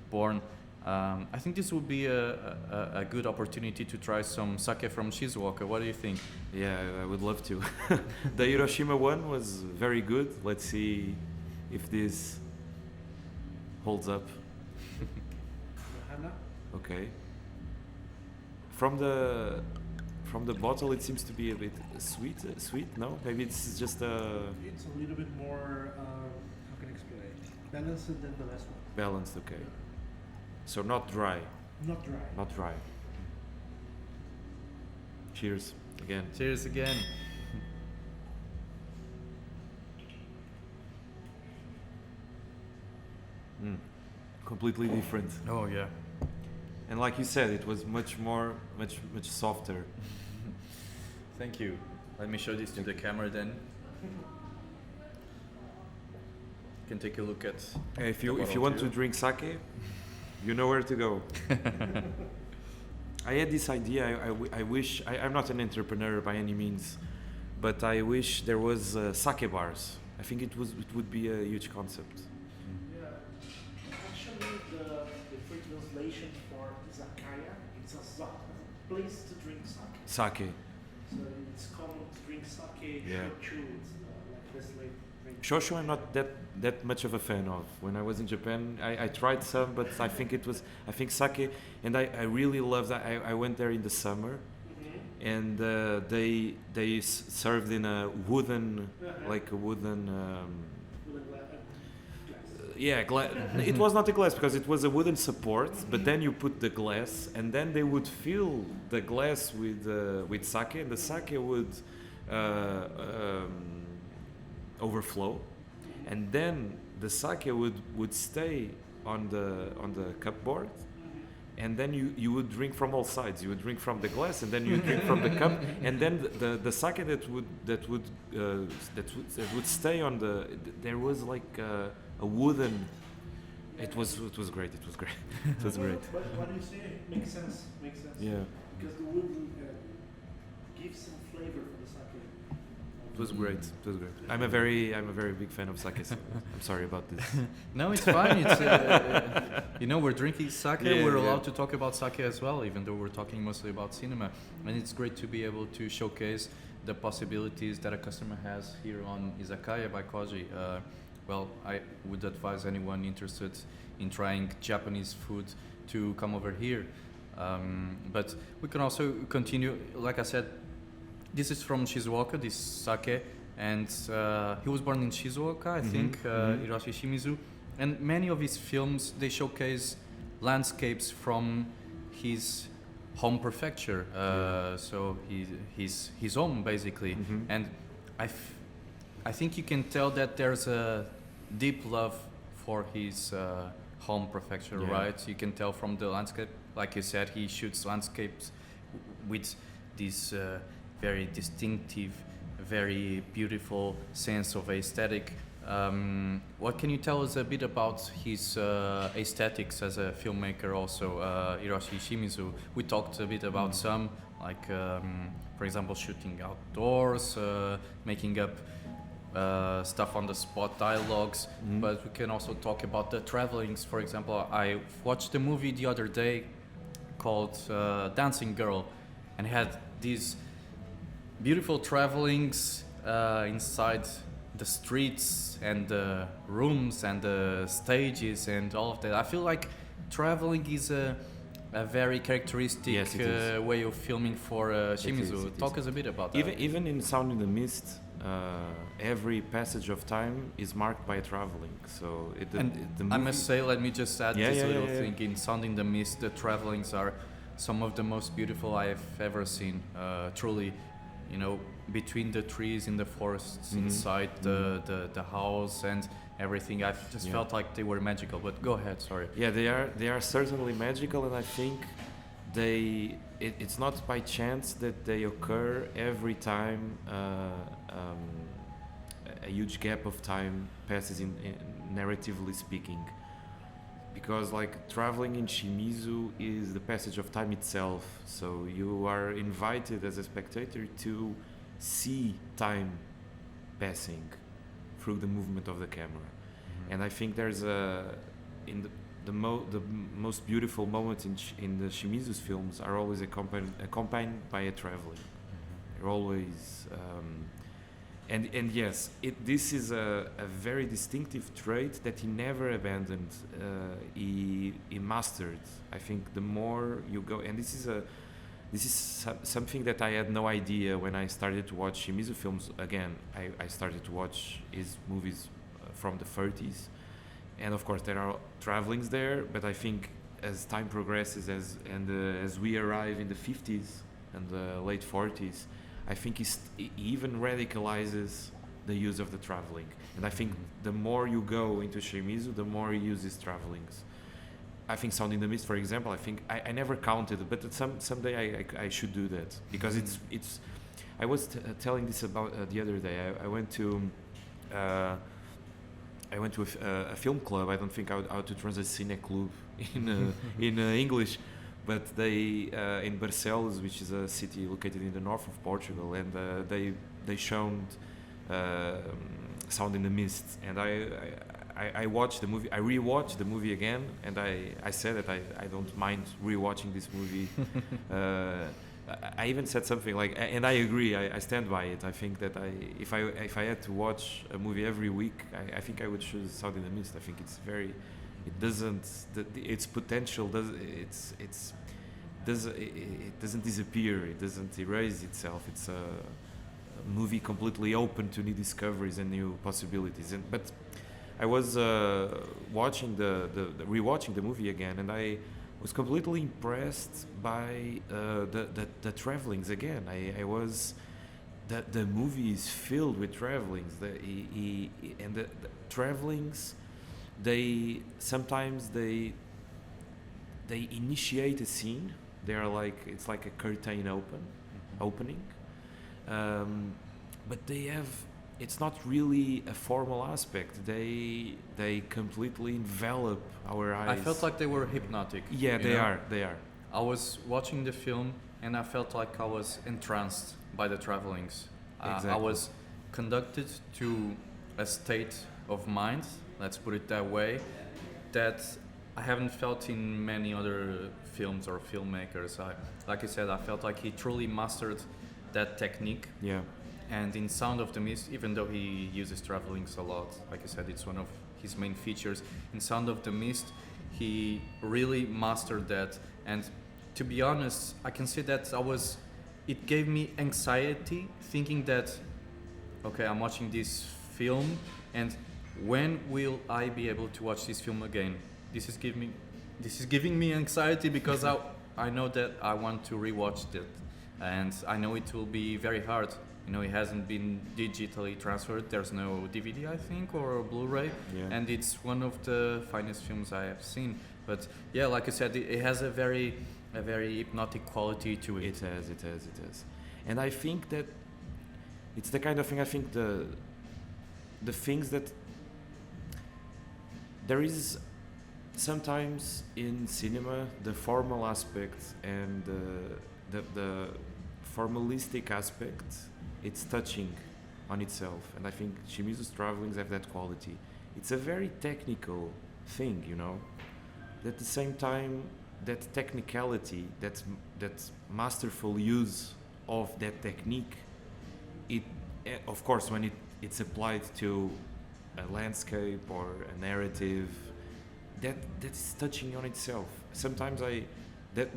born. I think this would be a good opportunity to try some sake from Shizuoka. What do you think? Yeah, I would love to. The Hiroshima one was very good. Let's see if this holds up. Hana? Okay. From the bottle, it seems to be a bit sweet. No, maybe it's just a It's a little bit more, how can I explain it? Balanced than the last one. balanced. Okay. So not dry. Not dry. Not dry. Cheers again. Cheers again. Completely different. Oh yeah. And like you said, it was much softer. Thank you. Let me show this to the camera then. You can take a look at. If you bottle want too. to drink sake, you know where to go. I had this idea. I wish I'm not an entrepreneur by any means, but I wish there was sake bars. I think it would be a huge concept. Yeah. Actually, the free translation for Izakaya, it's a place to drink sake. Sake. So it's common to drink sake, Yeah. shochu, it's like this like drink. Shoshu, I'm not that much of a fan of. When I was in Japan, I tried some, but I think sake, and I really love that. I went there in the summer, and they served in a wooden, like a wooden. It was not a glass because it was a wooden support, but then you put the glass, and then they would fill the glass with sake, and the sake would overflow, and then the sake would stay on the cupboard, and then you would drink from all sides. You would drink from the glass, and then you drink from the cup, and then the sake that would stay on the. There was like a wooden. It was great. It was great. It was great. But what do you say? Makes sense. Yeah. Because the wood gives some flavor for the sake. It was great. I'm a very big fan of sake. So I'm sorry about this. No, it's fine. It's we're drinking sake. Yeah, We're yeah. allowed to talk about sake as well, even though we're talking mostly about cinema. And it's great to be able to showcase the possibilities that a customer has here on Izakaya by Koji. Well, I would advise anyone interested in trying Japanese food to come over here. But we can also continue. Like I said, this is from Shizuoka, this sake, and he was born in Shizuoka, I think, Hiroshi Shimizu. And many of his films, they showcase landscapes from his home prefecture, so his home, basically. And I think you can tell that there's a deep love for his home prefecture, right? You can tell from the landscape. Like you said, he shoots landscapes with this very distinctive, very beautiful sense of aesthetic. What can you tell us a bit about his aesthetics as a filmmaker also, Hiroshi Shimizu? We talked a bit about some, like, for example, shooting outdoors, making up stuff on the spot dialogues, but we can also talk about the travelings. For example, I watched a movie the other day called Dancing Girl, and had these beautiful travelings inside the streets and the rooms and the stages and all of that. I feel like traveling is a very characteristic Yes, it is. way of filming for Shimizu. it Talk is. us a bit about that. Even in Sound in the Mist, every passage of time is marked by traveling. So the movie, I must say, let me just add Yeah, this yeah, little yeah, yeah. thing. In Sound in the Mist, the travelings are some of the most beautiful I have ever seen. Truly, you know, between the trees in the forests, inside the house and everything, I just Yeah. felt like they were magical. But go ahead, sorry. yeah, they are certainly magical, and I think it's not by chance that they occur every time a huge gap of time passes in narratively speaking, because like traveling in Shimizu is the passage of time itself, so you are invited as a spectator to see time passing through the movement of the camera. And I think there's in the most beautiful moments in the Shimizu's films are always accompanied by a traveling. They're always and yes, this is a very distinctive trait that he never abandoned. He mastered. I think the more you go, and this is something that I had no idea when I started to watch Shimizu films again. I started to watch his movies from the 30s, and of course there are travelings there, but I think as time progresses, as we arrive in the 50s and the late 40s, I think he even radicalizes the use of the traveling. And I think the more you go into Shimizu, the more he uses travelings. I think Sound in the Mist, for example, I think I never counted, but someday I should do that, because it's. I was telling this about the other day. I went to a film club. I don't think how to translate Cine Club in English, but they in Barcelos, which is a city located in the north of Portugal, and they shown Sound in the Mist, and I watched the movie. I rewatched the movie again, and I said that I don't mind rewatching this movie. I even said something like, and I agree. I stand by it. I think that if I had to watch a movie every week, I think I would choose Sound in the Mist. I think it's very. It doesn't. Its potential does. It doesn't disappear. It doesn't erase itself. It's a movie completely open to new discoveries and new possibilities. But I was watching rewatching the movie again, and I was completely impressed by the travelings again. I was the movie is filled with travelings. And the travelings, they sometimes they initiate a scene. They are like, it's like a curtain opening, but they have. It's not really a formal aspect. They completely envelop our eyes. I felt like they were hypnotic. Yeah, they are. They are. I was watching the film and I felt like I was entranced by the travelings. Exactly. I was conducted to a state of mind, let's put it that way, that I haven't felt in many other films or filmmakers. Like I said, I felt like he truly mastered that technique. Yeah. And in Sound of the Mist, even though he uses travelings a lot, like I said, it's one of his main features. In Sound of the Mist, he really mastered that. And to be honest, I can say that it gave me anxiety thinking that, okay, I'm watching this film, and when will I be able to watch this film again? This is giving me anxiety, because I know that I want to rewatch it, and I know it will be very hard. You know, it hasn't been digitally transferred. There's no DVD, I think, or Blu-ray, and it's one of the finest films I have seen. But yeah, like I said, it has a very hypnotic quality to it. It has. And I think that it's the kind of thing. I think the things that there is sometimes in cinema, the formal aspect and the formalistic aspect, it's touching on itself. And I think Shimizu's travelings have that quality. It's a very technical thing, you know. At the same time, that technicality, that masterful use of that technique, it, of course, when it's applied to a landscape or a narrative that's touching on itself. Sometimes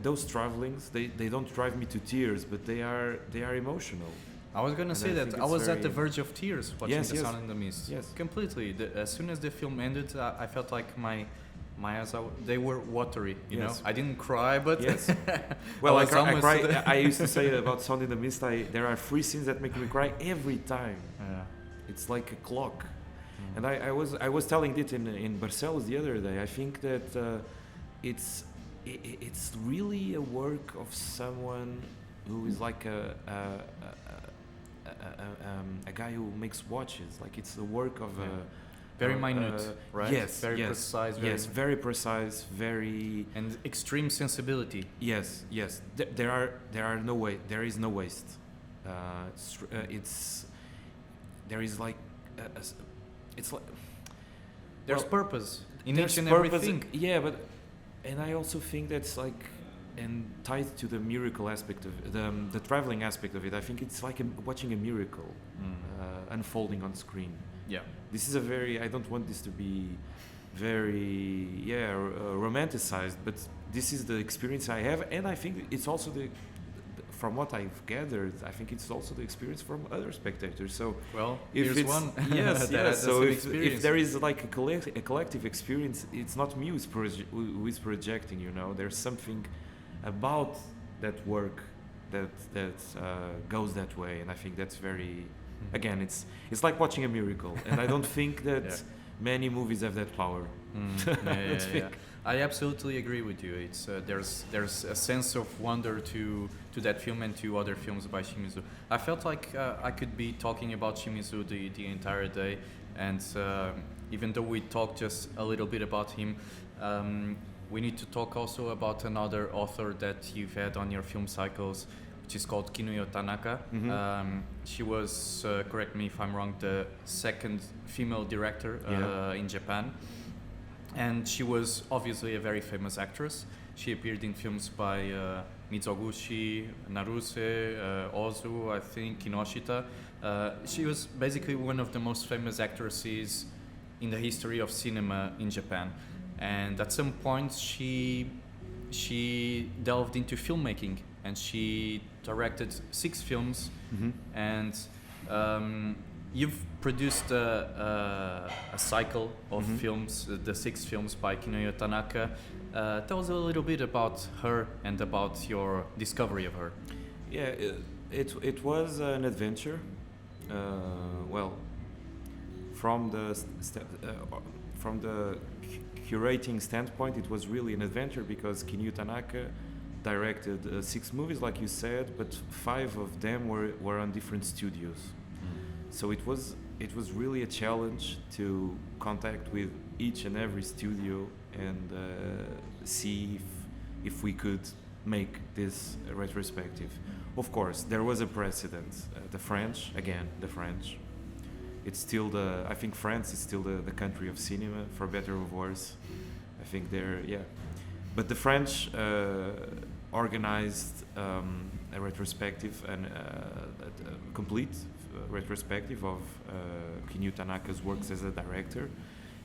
those travelings they don't drive me to tears, but they are emotional. I was gonna And say I that think I it's was at the very- verge of tears watching Yes, The yes. Sound in the Mist. Yes. Completely. As soon as the film ended, I felt like my eyes they were watery. You Yes. know, I didn't cry, but Yes. Well, I was cry. almost- I used to say about Sound in the Mist. There are 3 scenes that make me cry every time. Yeah. It's like a clock. And I was telling it in Barcelos the other day. I think that it's really a work of someone who is like a guy who makes watches. Like it's the work of Very minute, right? Yes, Very yes, precise. yes, very precise, very and extreme sensibility. yes, yes. There is no waste. There is like it's like There's well, purpose in there's each and purpose, everything. yeah, but and I also think that's like and tied to the miracle aspect of the traveling aspect of it. I think it's like watching a miracle unfolding on screen. Yeah. This is a very I don't want this to be very romanticized, but this is the experience I have, and I think it's also from what I've gathered, I think it's also the experience from other spectators. So Well, if here's it's one. yes, that yes. has So an if experience. there is like a collective experience, it's not me who is projecting. You know, there's something about that work that goes that way, and I think that's very. Again, it's like watching a miracle, and I don't think that Yeah. many movies have that power. Yeah. I absolutely agree with you. It's there's a sense of wonder to that film and to other films by Shimizu. I felt like I could be talking about Shimizu the entire day, and even though we talked just a little bit about him, we need to talk also about another author that you've had on your film cycles, which is called Kinuyo Tanaka. She was, correct me if I'm wrong, the second female director in Japan. And she was obviously a very famous actress. She appeared in films by Mizoguchi, Naruse, Ozu, I think, Kinoshita. She was basically one of the most famous actresses in the history of cinema in Japan. And at some point she delved into filmmaking, and she directed 6 films. And you've produced a cycle of films, the 6 films by Kinuyo Tanaka. Tell us a little bit about her and about your discovery of her. Yeah, it was an adventure. Well, from the curating standpoint, it was really an adventure because Kinuyo Tanaka directed 6 movies, like you said, but 5 of them were on different studios. So it was really a challenge to contact with each and every studio and see if we could make this retrospective. Of course, there was a precedent. The French. It's still I think France is still the country of cinema, for better or worse. I think but the French organized a retrospective and a complete retrospective of Kinuyo Tanaka's works as a director,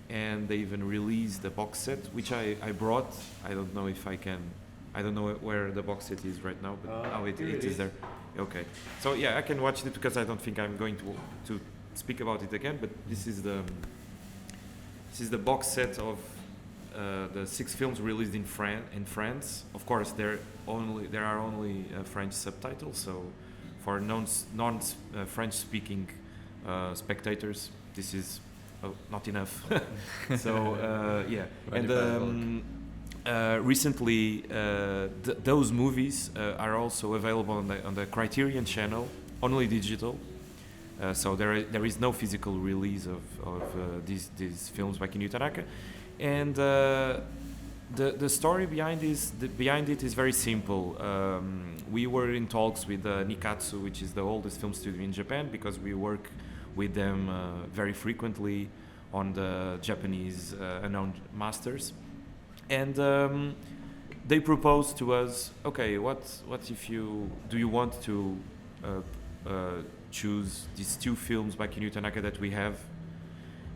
and they even released a box set which I brought. I don't know if I can. I don't know where the box set is right now, but it is there. Okay, so yeah, I can watch it because I don't think I'm going to speak about it again. But this is the box set of the 6 films released in France. Of course, there are only French subtitles, so for non-French speaking spectators, this is not enough. So yeah, and recently those movies are also available on the Criterion channel, only digital. So there is no physical release of these films by Kinuyo Tanaka, and the story behind it is very simple. We were in talks with Nikatsu, which is the oldest film studio in Japan, because we work with them very frequently on the Japanese unknown masters, and they proposed to us, okay, what if do you want to choose these two films by Kinuyo Tanaka that we have.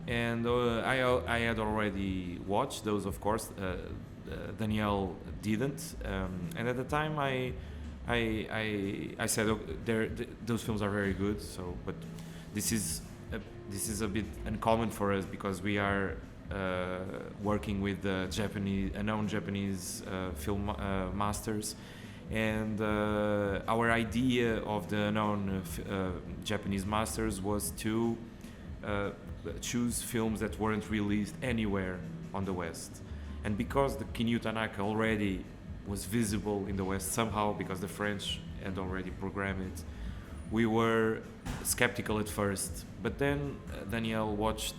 And I had already watched those, of course. Danielle didn't, and at the time I said, okay, those films are very good. So, but this is a bit uncommon for us because we are working with the known Japanese film masters, and our idea of the known Japanese masters was to choose films that weren't released anywhere on the West. And because the Kinuyo Tanaka already was visible in the West somehow, because the French had already programmed it, we were skeptical at first. But then Danielle watched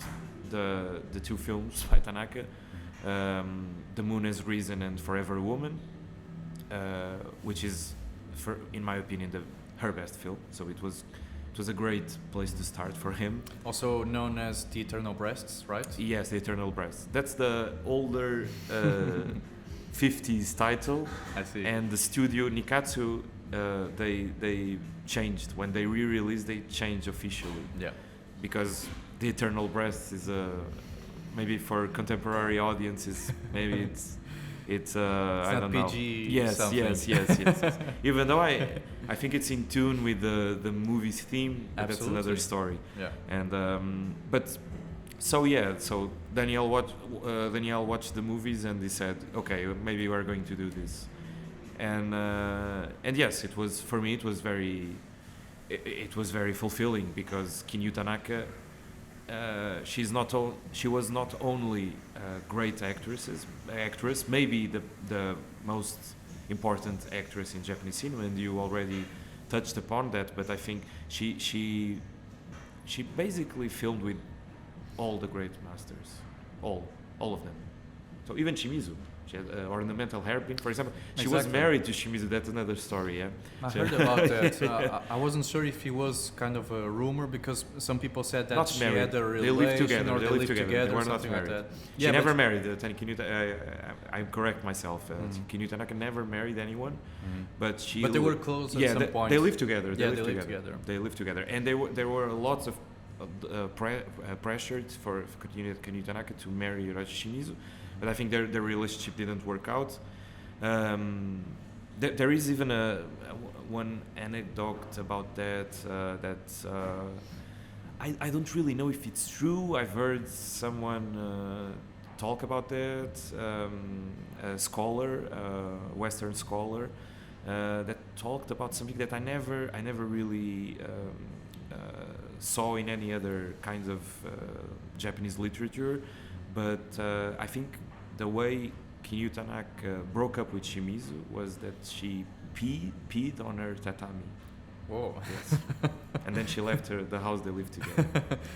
the two films by Tanaka, The Moon Has Risen and Forever a Woman, which is, in my opinion, her best film. So it was a great place to start for him. Also known as The Eternal Breasts, right? Yes, The Eternal Breasts. That's the older 50s title. I see. And the studio Nikatsu, they changed. When they re-released, they changed officially. Yeah. Because The Eternal Breasts is maybe for contemporary audiences, maybe it's I don't know. PG yes, something. yes. Even though I think it's in tune with the movie's theme, but that's another story. Yeah. And but so Danielle watched the movies and he said, okay, maybe we're going to do this. And yes, it was, for me, it was very fulfilling because Kinuyo Tanaka, she was not only a great actress, maybe the most important actress in Japanese cinema, and you already touched upon that. But I think she basically filmed with all the great masters, all of them. So even Shimizu. She had ornamental hairpin, for example. She was married to Shimizu. That's another story, yeah. I heard about that. I wasn't sure if it was kind of a rumor because some people said that she had a relation, they lived together. or they lived together, They were something not like married. that. She never married. I correct myself. Kinuyo Tanaka never married anyone, but they were close at some point. They lived together. They lived together. They lived together, and there were lots of pressure for Kinuyo Tanaka to marry Hiroshi Shimizu. But I think their relationship didn't work out. There is even one anecdote about that. I don't really know if it's true. I've heard someone talk about that. A scholar, Western scholar, that talked about something that I never really saw in any other kinds of Japanese literature. But I think the way Kinuyo Tanaka broke up with Shimizu was that she peed on her tatami. Whoa. Yes. And then she left the house they lived together.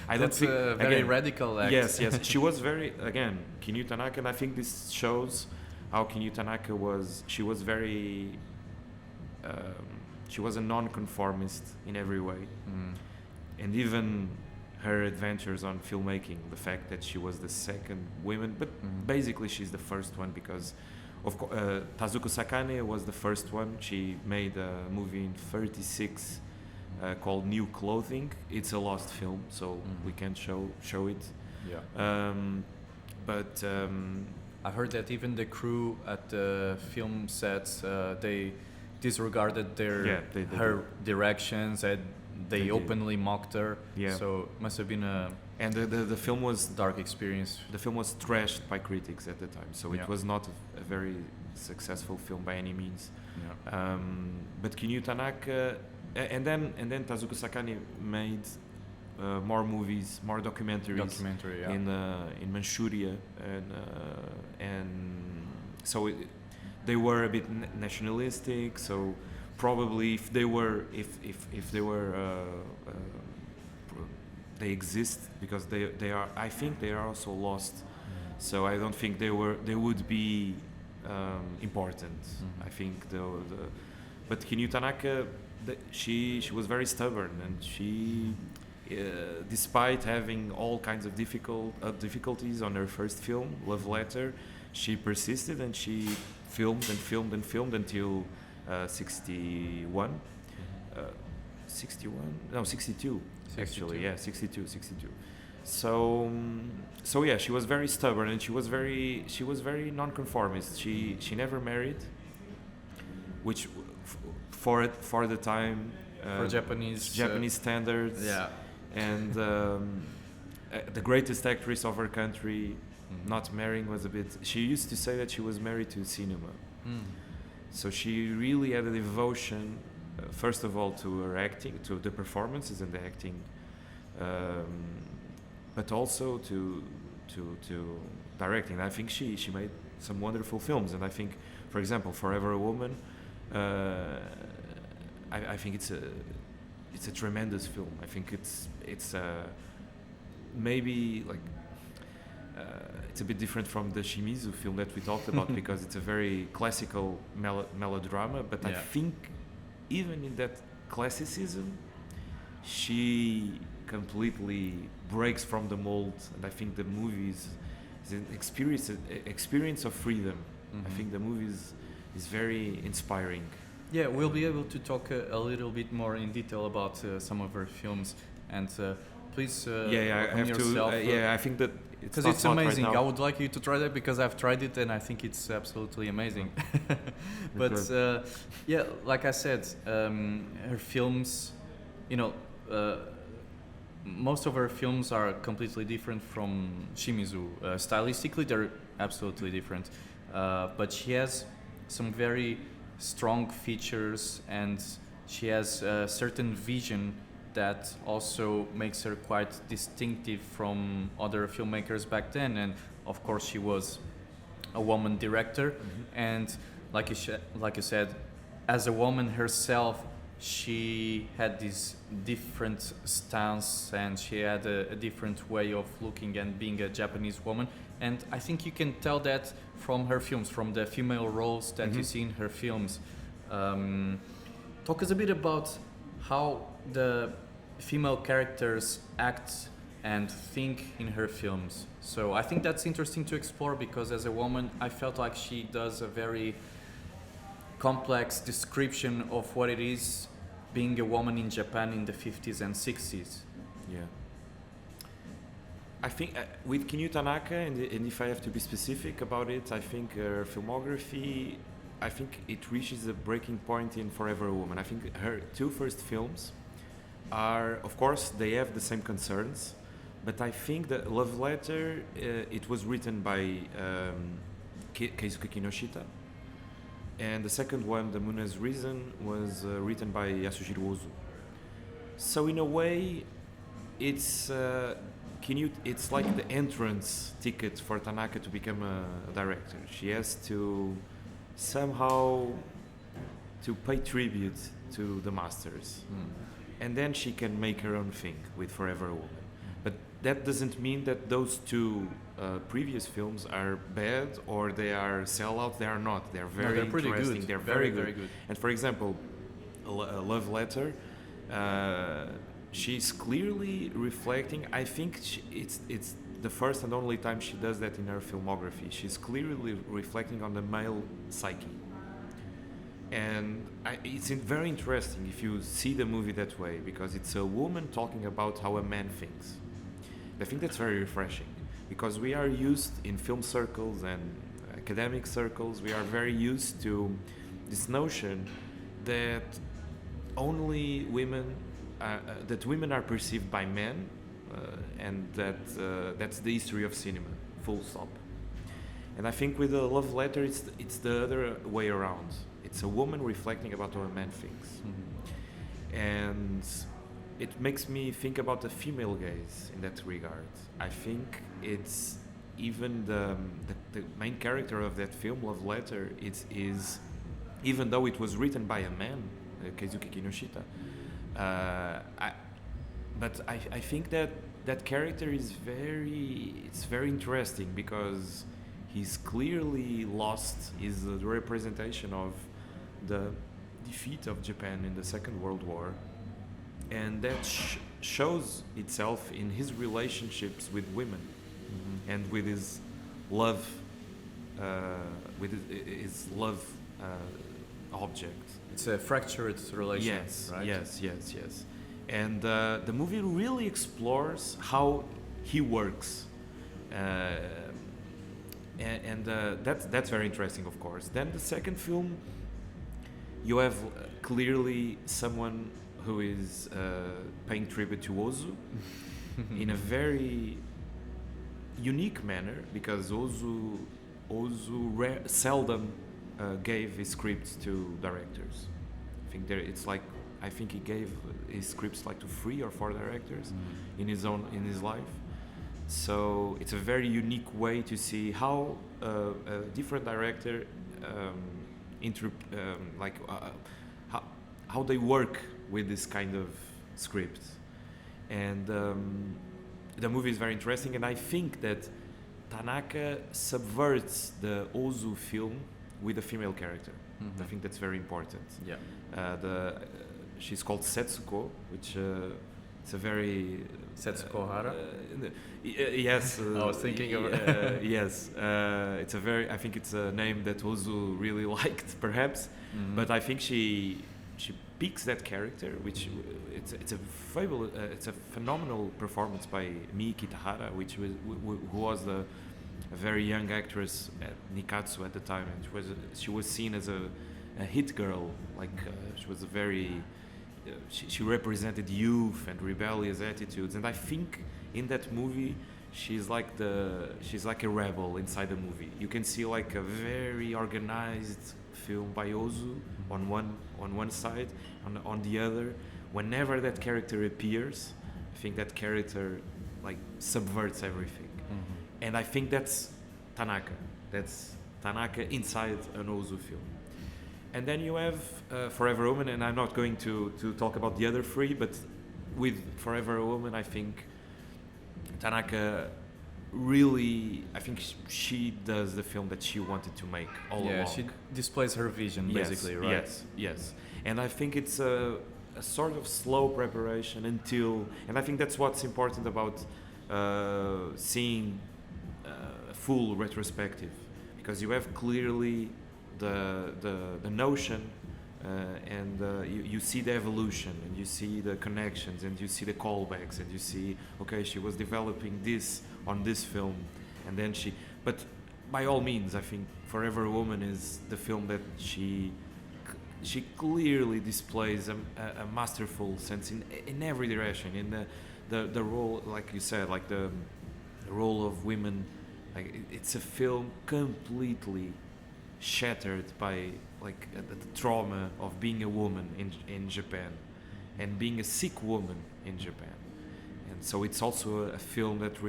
That's a very radical act. Yes. She was Kinuyo Tanaka, and I think this shows how Kinuyo Tanaka was. She was very. She was a non-conformist in every way, and even her adventures on filmmaking, the fact that she was the second woman, but basically she's the first one because of Tazuko Sakane was the first one. She made a movie in 1936 called New Clothing. It's a lost film, so we can't show it. Yeah. But I heard that even the crew at the film sets, they disregarded her directions and they openly mocked her. Yeah. So it must have been and the film was dark experience. The film was trashed by critics at the time, so it was not a very successful film by any means. Yeah. But Kinuyo Tanaka, and then Tazuko Sakane made more movies, more documentaries in Manchuria, and so they were a bit nationalistic. So probably if they were they exist because they are, I think they are also lost. So I don't think they would be important. I think but Kinuyo Tanaka, she was very stubborn, and she despite having all kinds of difficulties on her first film, Love Letter, she persisted and she filmed until 61. 61, no, 62, 62. actually, yeah, 62. So yeah, she was very stubborn, and she was very nonconformist. She never married, which for the time, For Japanese standards, yeah. and the greatest actress of her country not marrying was a bit. She used to say that she was married to cinema. So she really had a devotion, first of all, to her acting, to the performances and the acting, but also to directing. I think she made some wonderful films, and I think, for example, Forever a Woman, I think it's a tremendous film. I think it's maybe like it's a bit different from the Shimizu film that we talked about because it's a very classical melodrama, but I think even in that classicism she completely breaks from the mold, and I think the movie is an experience of freedom. I think the movie is very inspiring. Yeah, we'll be able to talk a little bit more in detail about some of her films, and please I have yourself, to. I think that because it's amazing. I would like you to try that because I've tried it and I think it's absolutely amazing. But yeah, like I said, her films, most of her films are completely different from Shimizu. Stylistically, they're absolutely different, but she has some very strong features, and she has a certain vision that also makes her quite distinctive from other filmmakers back then. And of course she was a woman director, and like you said, as a woman herself, she had this different stance, and she had a different way of looking and being a Japanese woman. And I think you can tell that from her films, from the female roles that you see in her films. Talk us a bit about how the female characters act and think in her films. So I think that's interesting to explore, because as a woman I felt like she does a very complex description of what it is being a woman in Japan in the 50s and 60s. Yeah. I think with Kinuyo Tanaka, and if I have to be specific about it, I think her filmography, I think it reaches a breaking point in Forever a Woman. I think her two first films are, of course, they have the same concerns, but I think that Love Letter, it was written by Keisuke Kinoshita, and the second one, The Moon Has Risen, was written by Yasuhiro Ozu. So in a way, it's it's like the entrance ticket for Tanaka to become a director. She has to somehow to pay tribute to the masters, and then she can make her own thing with Forever a Woman. But that doesn't mean that those two previous films are bad or they are sellout. They are not. They're very pretty interesting. good. They're very good. And for example, Love Letter, she's clearly reflecting. I think it's the first and only time she does that in her filmography. She's clearly reflecting on the male psyche. And it's very interesting if you see the movie that way, because it's a woman talking about how a man thinks. I think that's very refreshing, because we are used in film circles and academic circles, we are very used to this notion that only women, that women are perceived by men, and that's the history of cinema, full stop. And I think with the Love Letter, it's the other way around. It's a woman reflecting about how a man thinks. And it makes me think about the female gaze in that regard. I think it's even the main character of that film, Love Letter, is even though it was written by a man, Keisuke Kinoshita, but I think that character is very interesting, because he's clearly lost. Is the representation of the defeat of Japan in the Second World War, and that shows itself in his relationships with women, and with his love, object. It's a fractured relation, Yes, right? yes. And the movie really explores how he works. That's very interesting, of course. Then the second film, you have clearly someone who is paying tribute to Ozu in a very unique manner, because Ozu seldom gave his scripts to directors. I think he gave his scripts like to 3 or 4 directors in his life. So it's a very unique way to see how a different director how they work with this kind of script. And the movie is very interesting, and I think that Tanaka subverts the Ozu film with a female character. I think that's very important. Yeah. She's called Setsuko, which it's a very Setsuko Hara? Yes. I was thinking of it. Yes. It's a very. I think it's a name that Ozu really liked, perhaps. But I think she picks that character, which it's a phenomenal performance by Mii Kitahara, who was a very young actress at Nikatsu at the time, and she was seen as a hit girl. She was a very she represented youth and rebellious attitudes, and I think in that movie she's like a rebel inside the movie. You can see like a very organized film by Ozu on one side, on the other. Whenever that character appears, I think that character like subverts everything, and I think that's Tanaka. That's Tanaka inside an Ozu film. And then you have Forever a Woman, and I'm not going to talk about the other 3, but with Forever a Woman, I think Tanaka really, I think she does the film that she wanted to make all along. Yeah, she displays her vision, basically, right? Yes. And I think it's a sort of slow preparation and I think that's what's important about seeing a full retrospective, because you have clearly the notion, and you see the evolution, and you see the connections, and you see the callbacks, and you see, okay, she was developing this on this film, and then but by all means, I think Forever a Woman is the film that she clearly displays a masterful sense in every direction, in the role, like you said, like the role of women. Like it's a film completely shattered by like the trauma of being a woman in Japan and being a Sikh woman in Japan, and so it's also a film that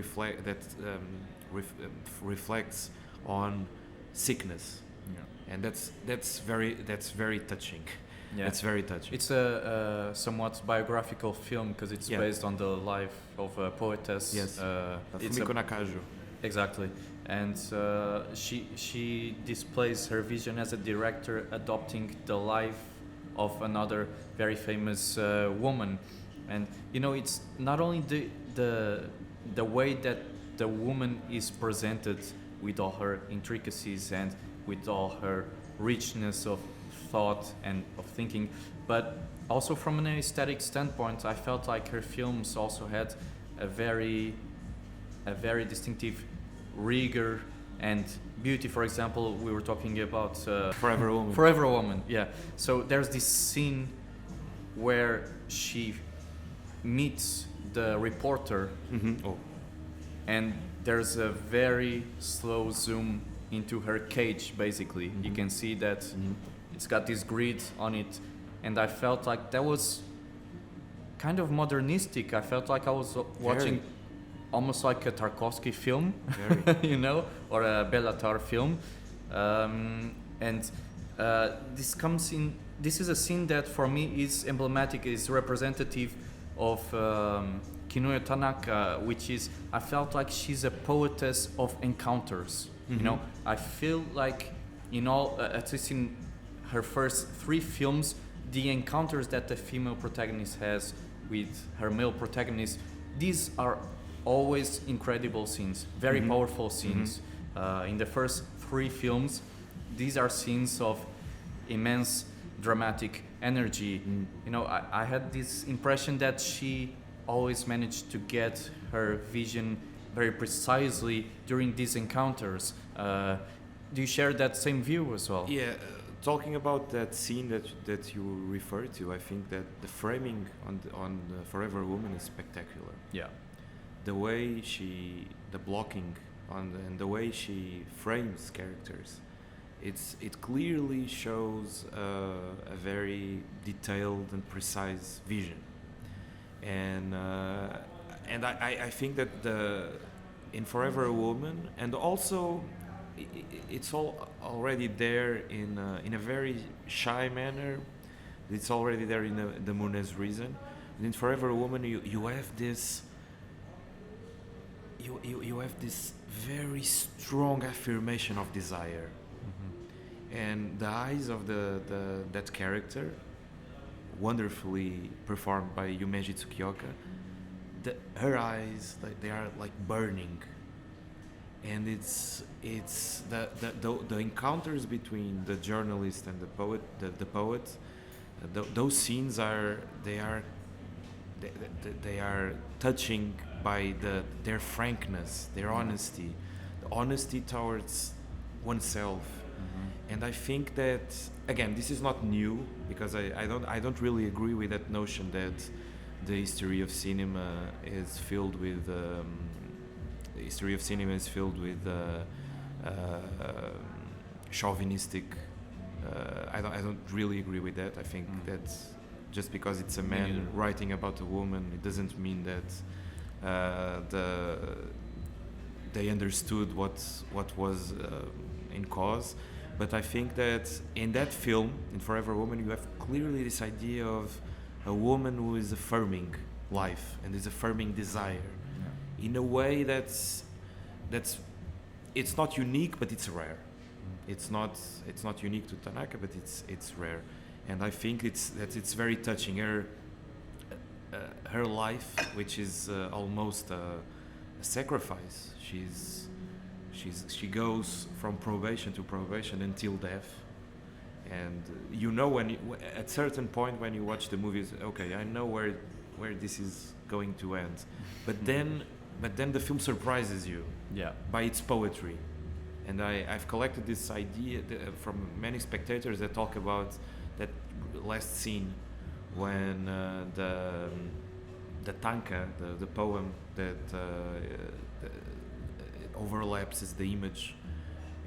reflects on sickness, and that's very touching. Yeah. It's very touching. It's a somewhat biographical film because it's based on the life of a poetess. Yes, it's Fumiko Nakaju. Exactly, and she displays her vision as a director, adopting the life of another very famous woman, and it's not only the way that the woman is presented with all her intricacies and with all her richness of thought and of thinking, but also from an aesthetic standpoint, I felt like her films also had a very distinctive rigor and beauty. For example, we were talking about Forever a Woman. Forever a Woman, yeah. So there's this scene where she meets the reporter, and there's a very slow zoom into her cage, basically. You can see that it's got this grid on it, and I felt like that was kind of modernistic. I felt like I was watching almost like a Tarkovsky film, or a Bellatar film, and this is a scene that for me is emblematic, is representative of Kinuyo Tanaka, which is, I felt like she's a poetess of encounters. I feel like at least in her first 3 films, the encounters that the female protagonist has with her male protagonist, these are always incredible scenes, very powerful scenes. In the first 3 films, these are scenes of immense dramatic energy. You know, I had this impression that she always managed to get her vision very precisely during these encounters. Do you share that same view as well? Yeah, talking about that scene that you refer to, I think that the framing on Forever Woman is spectacular. Yeah. The way the blocking and the way she frames characters, it clearly shows a very detailed and precise vision, and I think that in Forever a Woman, and also it's all already there in a very shy manner. It's already there in The Moon Has Risen. And in Forever a Woman, you have this. You have this very strong affirmation of desire, and the eyes of that character, wonderfully performed by Yumeji Tsukioka. Her eyes, they are like burning, and it's the encounters between the journalist and the poet. Those scenes are touching by their frankness, their honesty, the honesty towards oneself. And I think that, again, this is not new, because I don't really agree with that notion that the history of cinema is filled with chauvinistic. I don't really agree with that. I think that just because it's a man writing about a woman, it doesn't mean that they understood what was in cause. But I think that in that film, in Forever Woman, you have clearly this idea of a woman who is affirming life and is affirming desire, in a way that's it's not unique, but it's rare. It's not unique to Tanaka, but it's rare, and I think it's very touching. Her life, which is almost a sacrifice. She goes from probation to probation until death, and you know at certain point when you watch the movies, okay, I know where this is going to end, but then the film surprises you by its poetry. And I've collected this idea from many spectators that talk about that last scene when the tanka, the poem that overlaps is the image,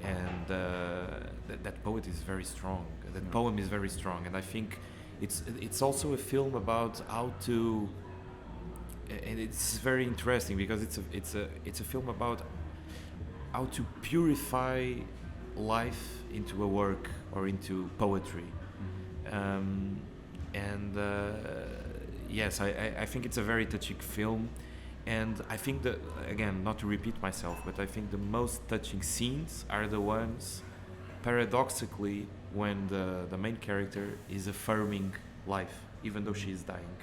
and that poet is very strong. That poem is very strong, and I think it's also a film about how to, and it's very interesting because it's a film about how to purify life into a work or into poetry. Yes, I think it's a very touching film, and I think that, again, not to repeat myself, but I think the most touching scenes are the ones, paradoxically, when the main character is affirming life, even though she is dying.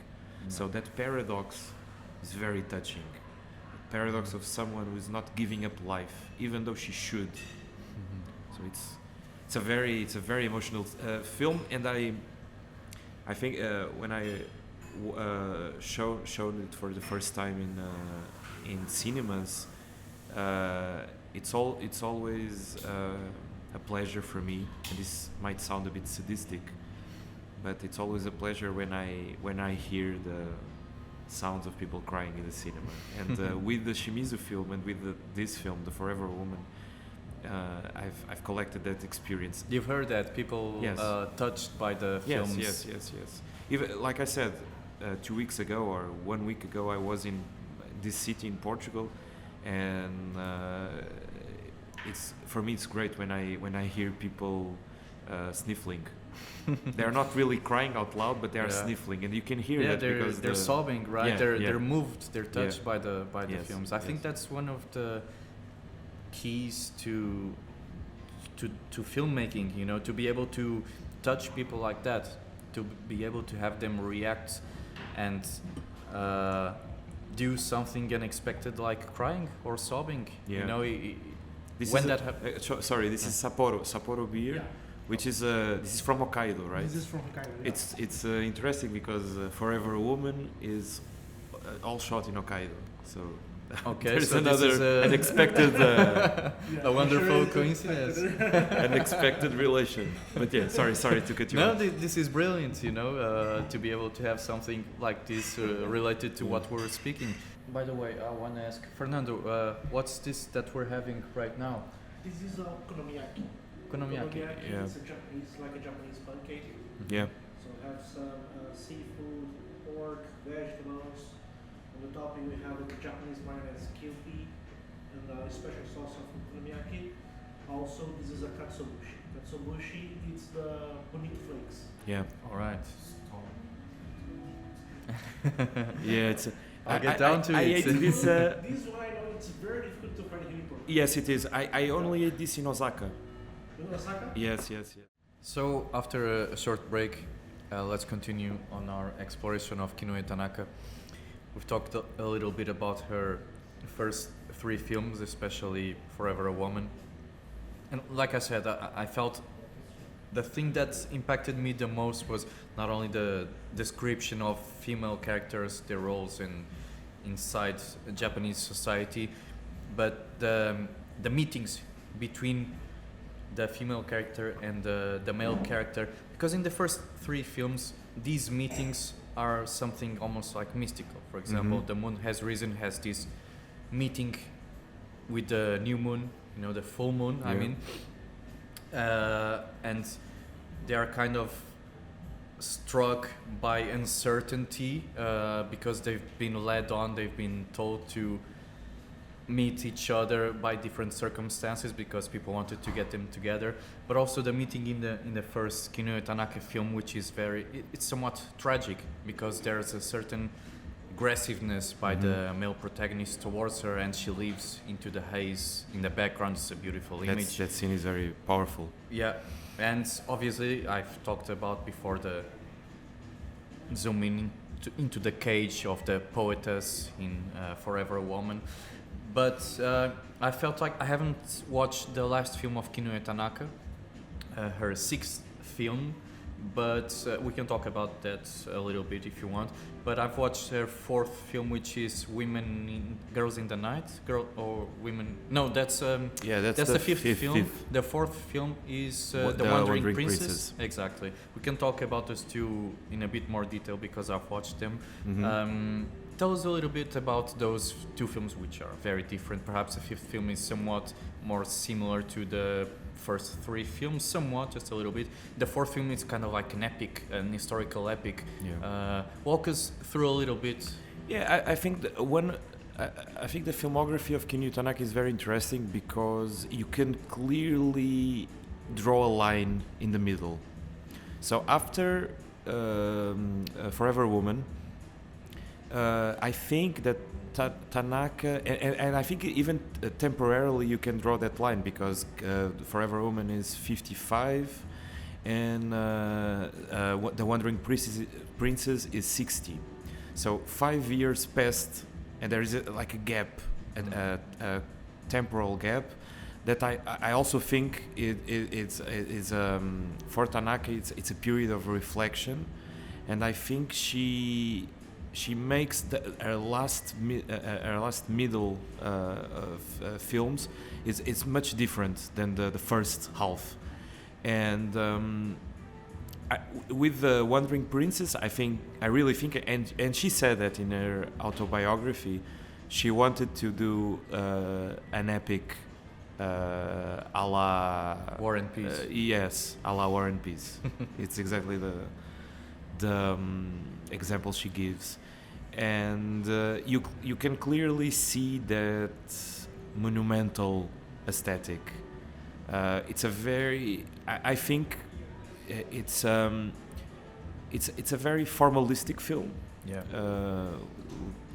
So that paradox is very touching. The paradox of someone who is not giving up life, even though she should. So it's a very emotional film, and I think when I showed it for the first time in cinemas, it's always a pleasure for me, and this might sound a bit sadistic, but it's always a pleasure when I hear the sounds of people crying in the cinema. And with the Shimizu film and with this film, The Forever Woman, I've collected that experience. You've heard that people touched by the films. Yes. Even, like I said, 2 weeks ago or 1 week ago, I was in this city in Portugal, and for me it's great when I hear people sniffling. They're not really crying out loud, but they are sniffling, and you can hear that because they're sobbing, right? They're moved, they're touched by the films. I think that's one of the keys to filmmaking, you know, to be able to touch people like that, to be able to have them react and do something unexpected like crying or sobbing. You know, this when is that happens. sorry, this is Sapporo beer which is this is from Hokkaido, right? This is from Hokkaido. Yeah. It's interesting because Forever a Woman is all shot in Hokkaido, so Okay, there's so this another is unexpected Yeah, a wonderful sure coincidence. unexpected relation. But yeah, sorry to cut you No, off. this is brilliant, you know, to be able to have something like this related to what we're speaking. By the way, I want to ask Fernando, what's this that we're having right now? This is okonomiyaki. Okonomiyaki. Yeah. It's like a Japanese pancake. Yeah, So we have some seafood, pork, vegetables. On the topping we have the Japanese mayonnaise kewpie and a special sauce of okonomiyaki. Also, this is a katsuobushi. Katsuobushi is the bonito flakes. yeah, All right. yeah. It's. I'll get down to I it. ate this. This one I know it's very difficult to find here in Portugal. Yes, it is. I only ate this in Osaka. In Osaka? Yes. So after a short break, let's continue on our exploration of Kinuyo Tanaka. We've talked a little bit about her first 3 films, especially Forever a Woman. And like I said, I felt the thing that impacted me the most was not only the description of female characters, their roles inside Japanese society, but the meetings between the female character and the male character. Because in the first 3 films, these meetings are something almost like mystical. For example, The Moon Has Risen has this meeting with the new moon, you know, the full moon, I Yeah. mean. And they are kind of struck by uncertainty because they've been led on, they've been told to meet each other by different circumstances because people wanted to get them together. But also the meeting in the first Kinuyo Tanaka film, which is it's somewhat tragic because there's a certain aggressiveness by the male protagonist towards her, and she leaves into the haze in the background. It's a beautiful image. That scene is very powerful. Yeah, and obviously I've talked about before the zooming into the cage of the poetess in Forever a Woman. But I felt like I haven't watched the last film of Kinuyo Tanaka, her 6th film, but we can talk about that a little bit if you want. But I've watched her 4th film, which is Girls in the Night, that's the 5th film. The 4th film is The Wandering Princess. Exactly. We can talk about those 2 in a bit more detail because I've watched them. Tell us a little bit about those 2 films, which are very different. Perhaps the 5th film is somewhat more similar to the first 3 films, somewhat, just a little bit. The 4th film is kind of like an epic, an historical epic. Yeah. Walk us through a little bit. Yeah, I think I think the filmography of Kinuyo Tanaka is very interesting because you can clearly draw a line in the middle. So after Forever Woman, I think that Tanaka, and I think even temporarily you can draw that line because Forever Woman is 55 and The Wandering Princess is 60. So 5 years passed and there is like a gap, a temporal gap that I also think it's for Tanaka it's a period of reflection, and I think she makes her last middle of films is much different than the first half, and with the Wandering Princess, I really think, and she said that in her autobiography, she wanted to do an epic a la War and Peace. Yes, a la War and Peace. It's exactly the example she gives, and you can clearly see that monumental aesthetic. It's a very, I think it's a very formalistic film. Yeah.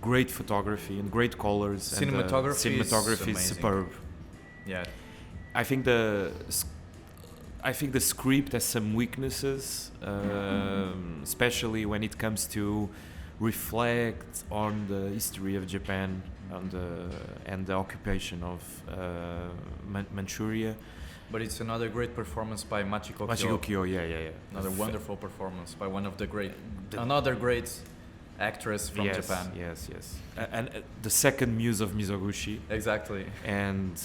Great photography and great colors. Cinematography is superb. Yeah. I think the script has some weaknesses, especially when it comes to reflect on the history of Japan and the occupation of Manchuria. But it's another great performance by Machiko Machiko Kyo. Kyo, yeah. Another F- wonderful performance by one of the great, The- another great actress from yes, Japan. Yes. And the second muse of Mizoguchi, Exactly. and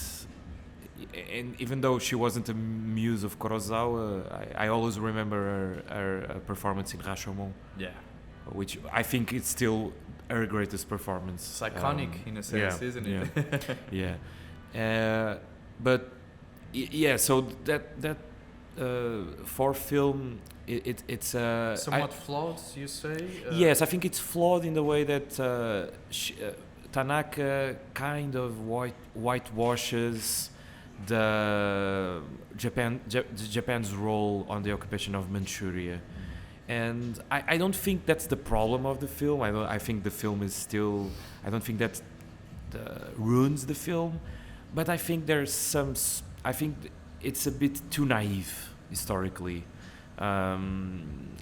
even though she wasn't a muse of Kurosawa, I always remember her performance in Rashomon, Yeah. which I think it's still her greatest performance. It's iconic in a sense, isn't it? Yeah. But yeah, so that for film, it's Somewhat flawed, you say? yes, I think it's flawed in the way that Tanaka kind of whitewashes Japan's role on the occupation of Manchuria, and I don't think that's the problem of the film. I think the film is still. I don't think that ruins the film, but I think there's some. I think it's a bit too naive historically, and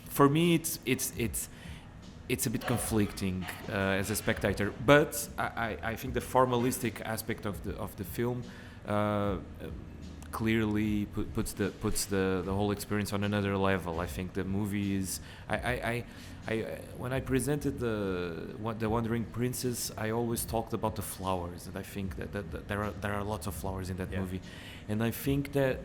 for me it's a bit conflicting as a spectator, but I think the formalistic aspect of the film clearly puts the whole experience on another level. I think the movie is I when I presented the Wandering Princess, I always talked about the flowers, and I think that there are lots of flowers in that movie, and I think that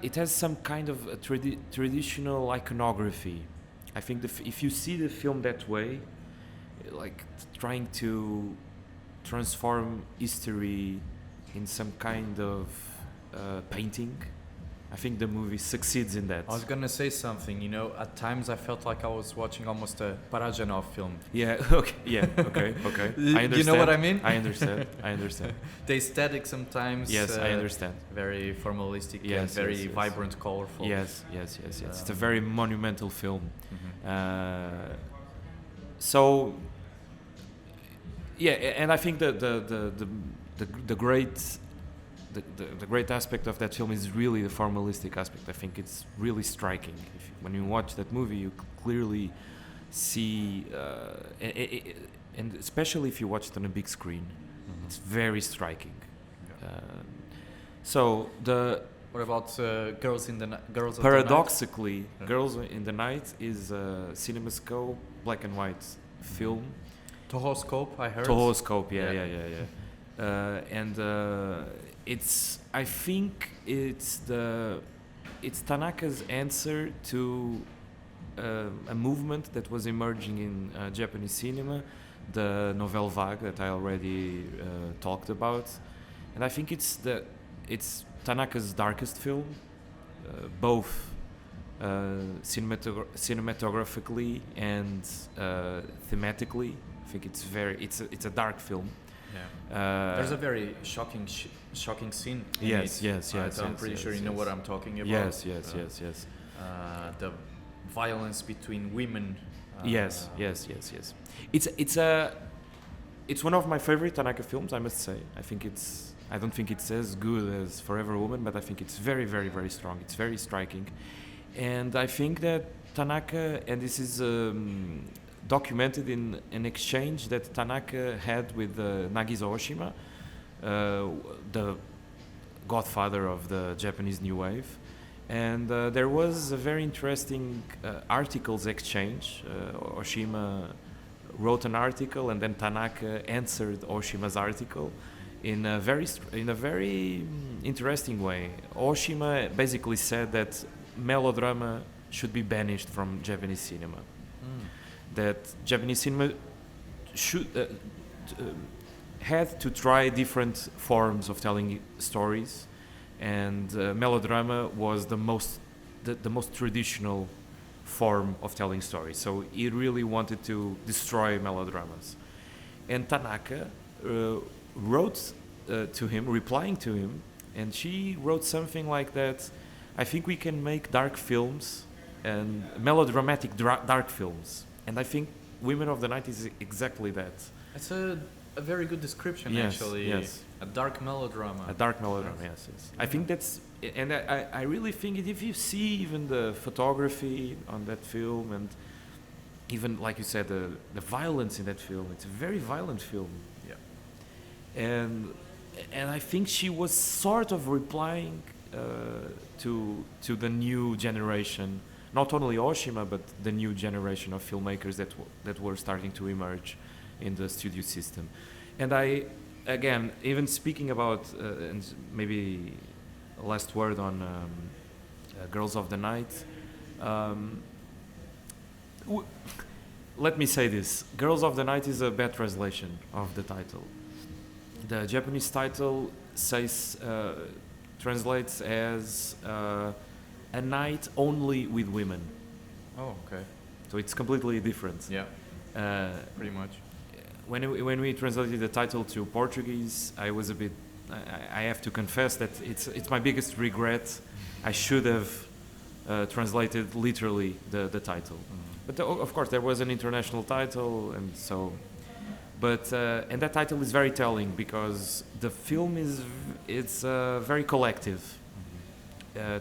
it has some kind of a traditional iconography. I think if you see the film that way, like trying to transform history in some kind of painting, I think the movie succeeds in that. I was gonna say something. You know, at times I felt like I was watching almost a Parajanov film. Yeah. Okay. Okay. I understand. You know what I mean? I understand. The aesthetic sometimes. Yes, I understand. Very formalistic and Yes, very yes. vibrant, colorful. Yes. It's a very monumental film. So. Yeah, and I think the great aspect of that film is really the formalistic aspect. I think it's really striking. When you watch that movie, you clearly see, and especially if you watch it on a big screen, it's very striking. So What about Girls in the Night? paradoxically, Girls in the Night is a CinemaScope black and white film. Tohoscope, I heard. Tohoscope, yeah. And I think it's Tanaka's answer to a movement that was emerging in Japanese cinema, the Nouvelle Vague that I already talked about, and I think it's Tanaka's darkest film, both cinematographically and thematically. I think it's a dark film. Yeah. There's a very shocking scene. Yes. I'm pretty sure you know what I'm talking about. Yes. The violence between women. Yes. It's one of my favorite Tanaka films, I must say. I don't think it's as good as Forever Woman, but I think it's very, very, very strong. It's very striking, and I think that Tanaka, and this is documented in an exchange that Tanaka had with Nagisa Oshima, the godfather of the Japanese New Wave. And there was a very interesting articles exchange. Oshima wrote an article, and then Tanaka answered Oshima's article in a very interesting way. Oshima basically said that melodrama should be banished from Japanese cinema. That Japanese cinema should had to try different forms of telling stories, and melodrama was the most traditional form of telling stories. So he really wanted to destroy melodramas, and Tanaka wrote to him, replying to him, and she wrote something like that. I think we can make dark films and melodramatic dark films. And I think Women of the Night is exactly that. It's a very good description, actually. Yes. A dark melodrama. A dark melodrama, yes. I think that's... And I really think if you see even the photography on that film, and even like you said, the violence in that film. It's a very violent film. Yeah. And I think she was sort of replying to the new generation, not only Oshima, but the new generation of filmmakers that were starting to emerge in the studio system. And again, even speaking about, and maybe a last word on Girls of the Night, let me say this. Girls of the Night is a bad translation of the title. The Japanese title translates as a night only with women. Oh, okay. So it's completely different. Yeah. Pretty much. When we translated the title to Portuguese, I was a bit. I have to confess that it's my biggest regret. I should have translated literally the title. But of course, there was an international title, and so. But and that title is very telling because the film it's very collective.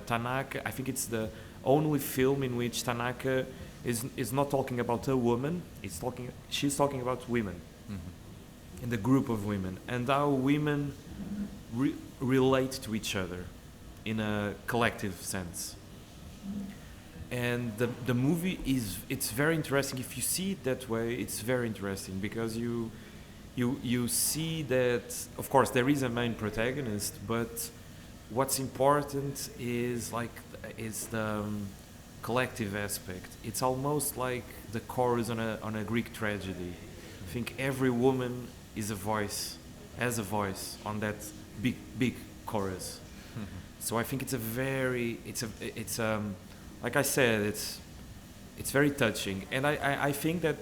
Tanaka, I think it's the only film in which Tanaka is not talking about a woman. She's talking about women, and the group of women, and how women relate to each other in a collective sense. And the movie it's very interesting. If you see it that way, it's very interesting because you see that, of course, there is a main protagonist, but what's important is the collective aspect. It's almost like the chorus on a Greek tragedy. I think every woman has a voice on that big chorus. So I think it's like I said, it's very touching, and I think that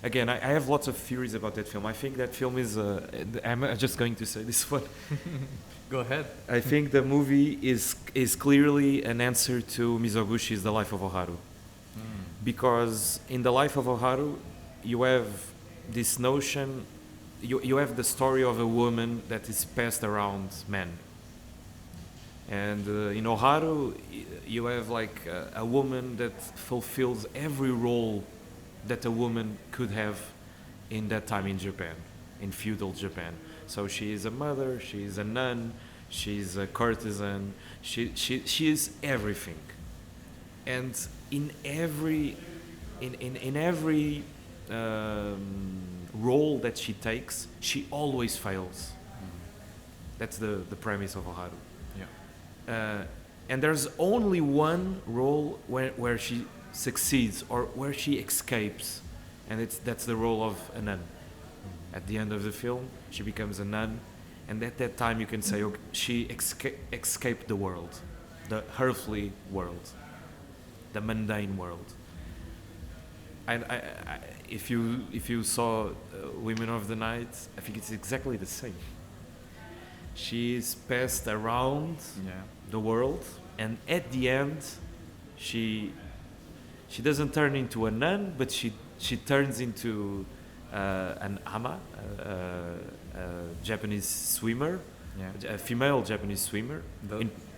again I have lots of theories about that film. I think that film is I'm just going to say this one. Go ahead. I think the movie is clearly an answer to Mizogushi's The Life of Oharu, because in The Life of Oharu you have this notion, you have the story of a woman that is passed around men. And in Oharu, you have like a woman that fulfills every role that a woman could have in that time in Japan, in feudal Japan. So she is a mother, she is a nun, she's a courtesan, she is everything. And in every role that she takes, she always fails. That's the premise of Oharu. And there's only one role where she succeeds or where she escapes, and that's the role of a nun. At the end of the film, she becomes a nun, and at that time you can say, okay, she escaped the world, the earthly world, the mundane world. And if you saw Women of the Night, I think it's exactly the same. She is passed around the world, and at the end, she doesn't turn into a nun, but she turns into an ama, a Japanese swimmer, a female Japanese swimmer.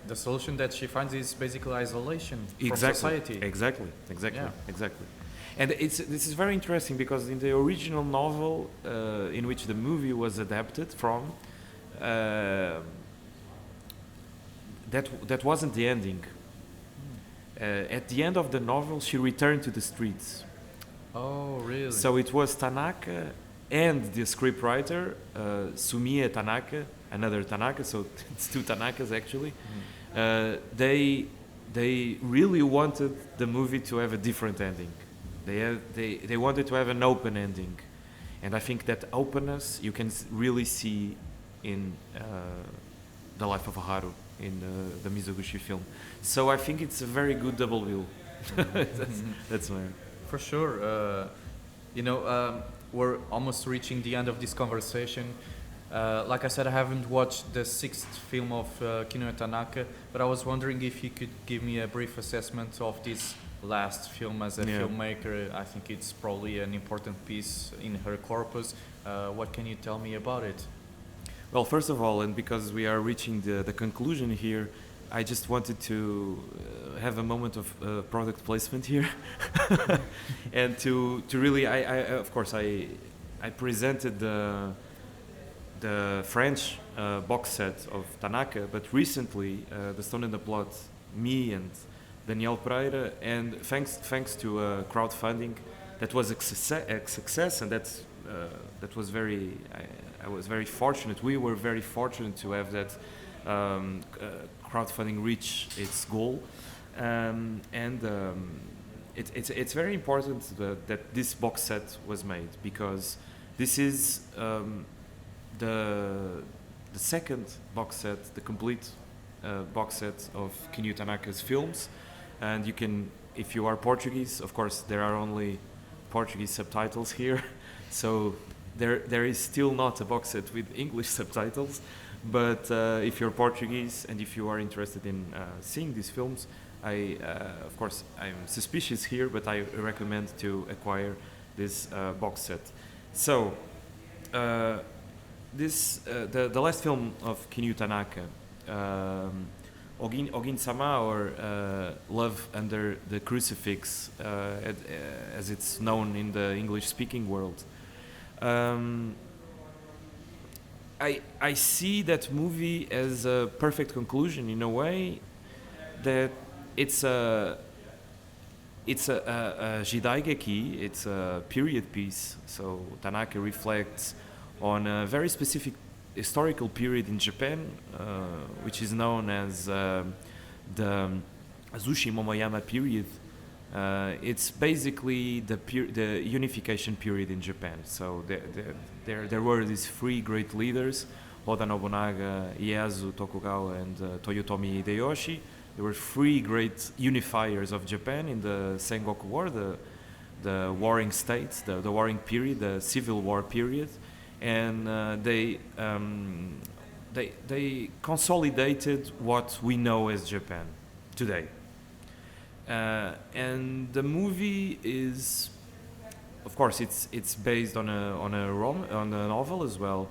The solution that she finds is basically isolation from society. Exactly. And this is very interesting because in the original novel, in which the movie was adapted from, that wasn't the ending. At the end of the novel, she returned to the streets. Oh, really? So it was Tanaka and the scriptwriter, Sumie Tanaka, another Tanaka, so it's two Tanakas actually. They really wanted the movie to have a different ending. They wanted to have an open ending. And I think that openness you can really see in The Life of Oharu, in the Mizoguchi film. So I think it's a very good double bill. That's my... For sure. We're almost reaching the end of this conversation. Like I said, I haven't watched the sixth film of Kinuyo Tanaka, but I was wondering if you could give me a brief assessment of this last film as a filmmaker. I think it's probably an important piece in her corpus. What can you tell me about it? Well, first of all, and because we are reaching the conclusion here, I just wanted to have a moment of product placement here, and to really, of course I presented the French box set of Tanaka, but recently the Stone and the Plot, me and Daniel Pereira, and thanks to crowdfunding, that was a success, and that was very. I was very fortunate. We were very fortunate to have that crowdfunding reach its goal, it's very important that this box set was made, because this is the second box set, the complete box set of Kinuyo Tanaka's films, and you can, if you are Portuguese, of course there are only Portuguese subtitles here, so there is still not a box set with English subtitles, but if you're Portuguese and if you are interested in seeing these films, of course I'm suspicious here, but I recommend to acquire this box set. So the last film of Kinuyo Tanaka, Ogin-sama, or Love Under the Crucifix, as it's known in the English-speaking world. I see that movie as a perfect conclusion, in a way that it's a jidaigeki, it's a period piece. So Tanaka reflects on a very specific historical period in Japan, which is known as the Azuchi Momoyama period. It's basically the unification period in Japan. So there were these three great leaders, Oda Nobunaga, Ieyasu Tokugawa, and Toyotomi Hideyoshi. There were three great unifiers of Japan in the Sengoku War, the warring states, the warring period, the civil war period, and they consolidated what we know as Japan today. And the movie is, of course, it's based on a novel as well,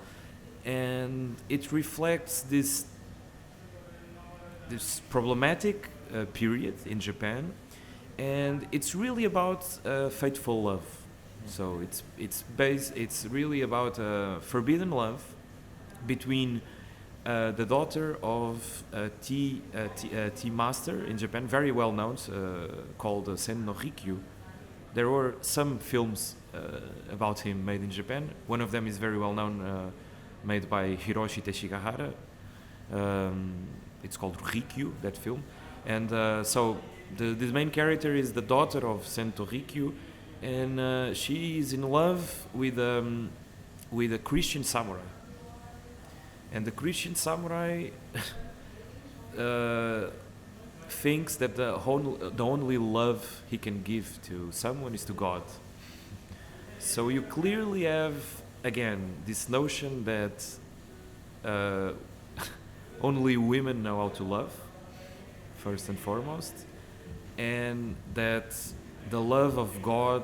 and it reflects this problematic period in Japan, and it's really about fateful love. So it's really about forbidden love between the daughter of a tea master in Japan, very well known, called Sen no Rikyu. There were some films about him made in Japan. One of them is very well known, made by Hiroshi Teshigahara. It's called Rikyu, that film. And so the main character is the daughter of Sento Rikyu, and she is in love with a Christian samurai. And the Christian samurai thinks that the only love he can give to someone is to God. So you clearly have, again, this notion that only women know how to love, first and foremost, and that the love of God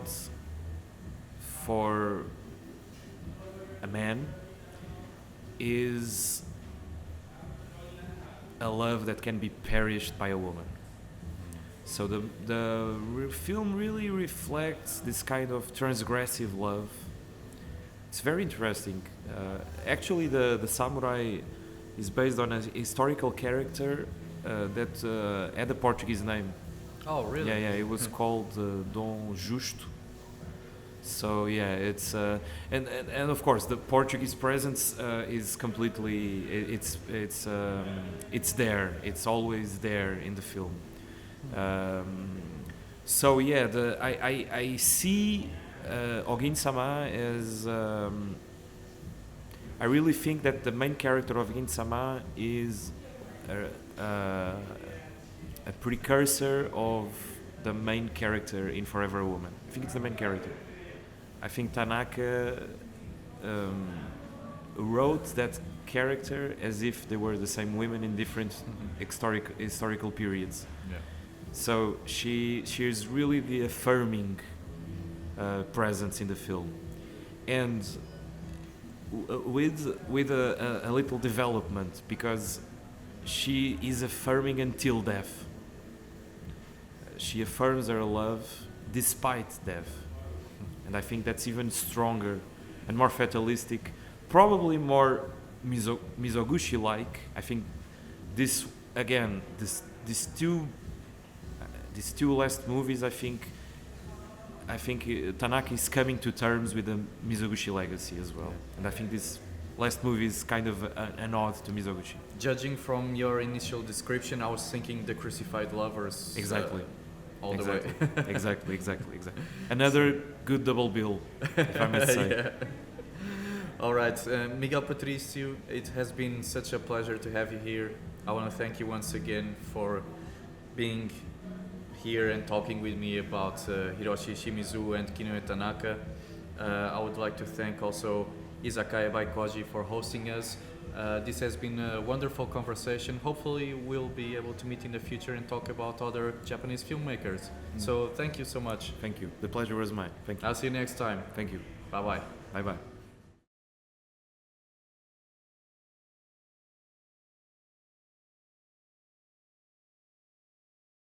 for a man is a love that can be perished by a woman. So the film really reflects this kind of transgressive love. It's very interesting. Actually, the samurai is based on a historical character that had a Portuguese name. Oh, really? Yeah, it was called Dom Justo. So yeah, it's and of course the Portuguese presence is completely it's there. It's always there in the film. So yeah, I see Ogin-sama as I really think that the main character of Ogin-sama is a precursor of the main character in Forever a Woman. I think it's the main character. I think Tanaka wrote that character as if they were the same women in different historical periods. Yeah. So she is really the affirming presence in the film, and with a little development, because she is affirming until death. She affirms her love despite death. And I think that's even stronger and more fatalistic, probably more Mizoguchi-like. I think this, again, these two last movies, I think Tanaka is coming to terms with the Mizoguchi legacy as well. And I think this last movie is kind of an ode to Mizoguchi. Judging from your initial description, I was thinking The Crucified Lovers. Exactly. All the way. exactly. Another good double bill, if I must say. Yeah. All right, Miguel Patrício, it has been such a pleasure to have you here. I want to thank you once again for being here and talking with me about Hiroshi Shimizu and Kinuyo Tanaka. I would like to thank also Izakaya by Koji for hosting us. This has been a wonderful conversation. Hopefully we'll be able to meet in the future and talk about other Japanese filmmakers. So thank you so much. Thank you. The pleasure was mine. Thank you. I'll see you next time. Thank you. Bye-bye. Bye-bye.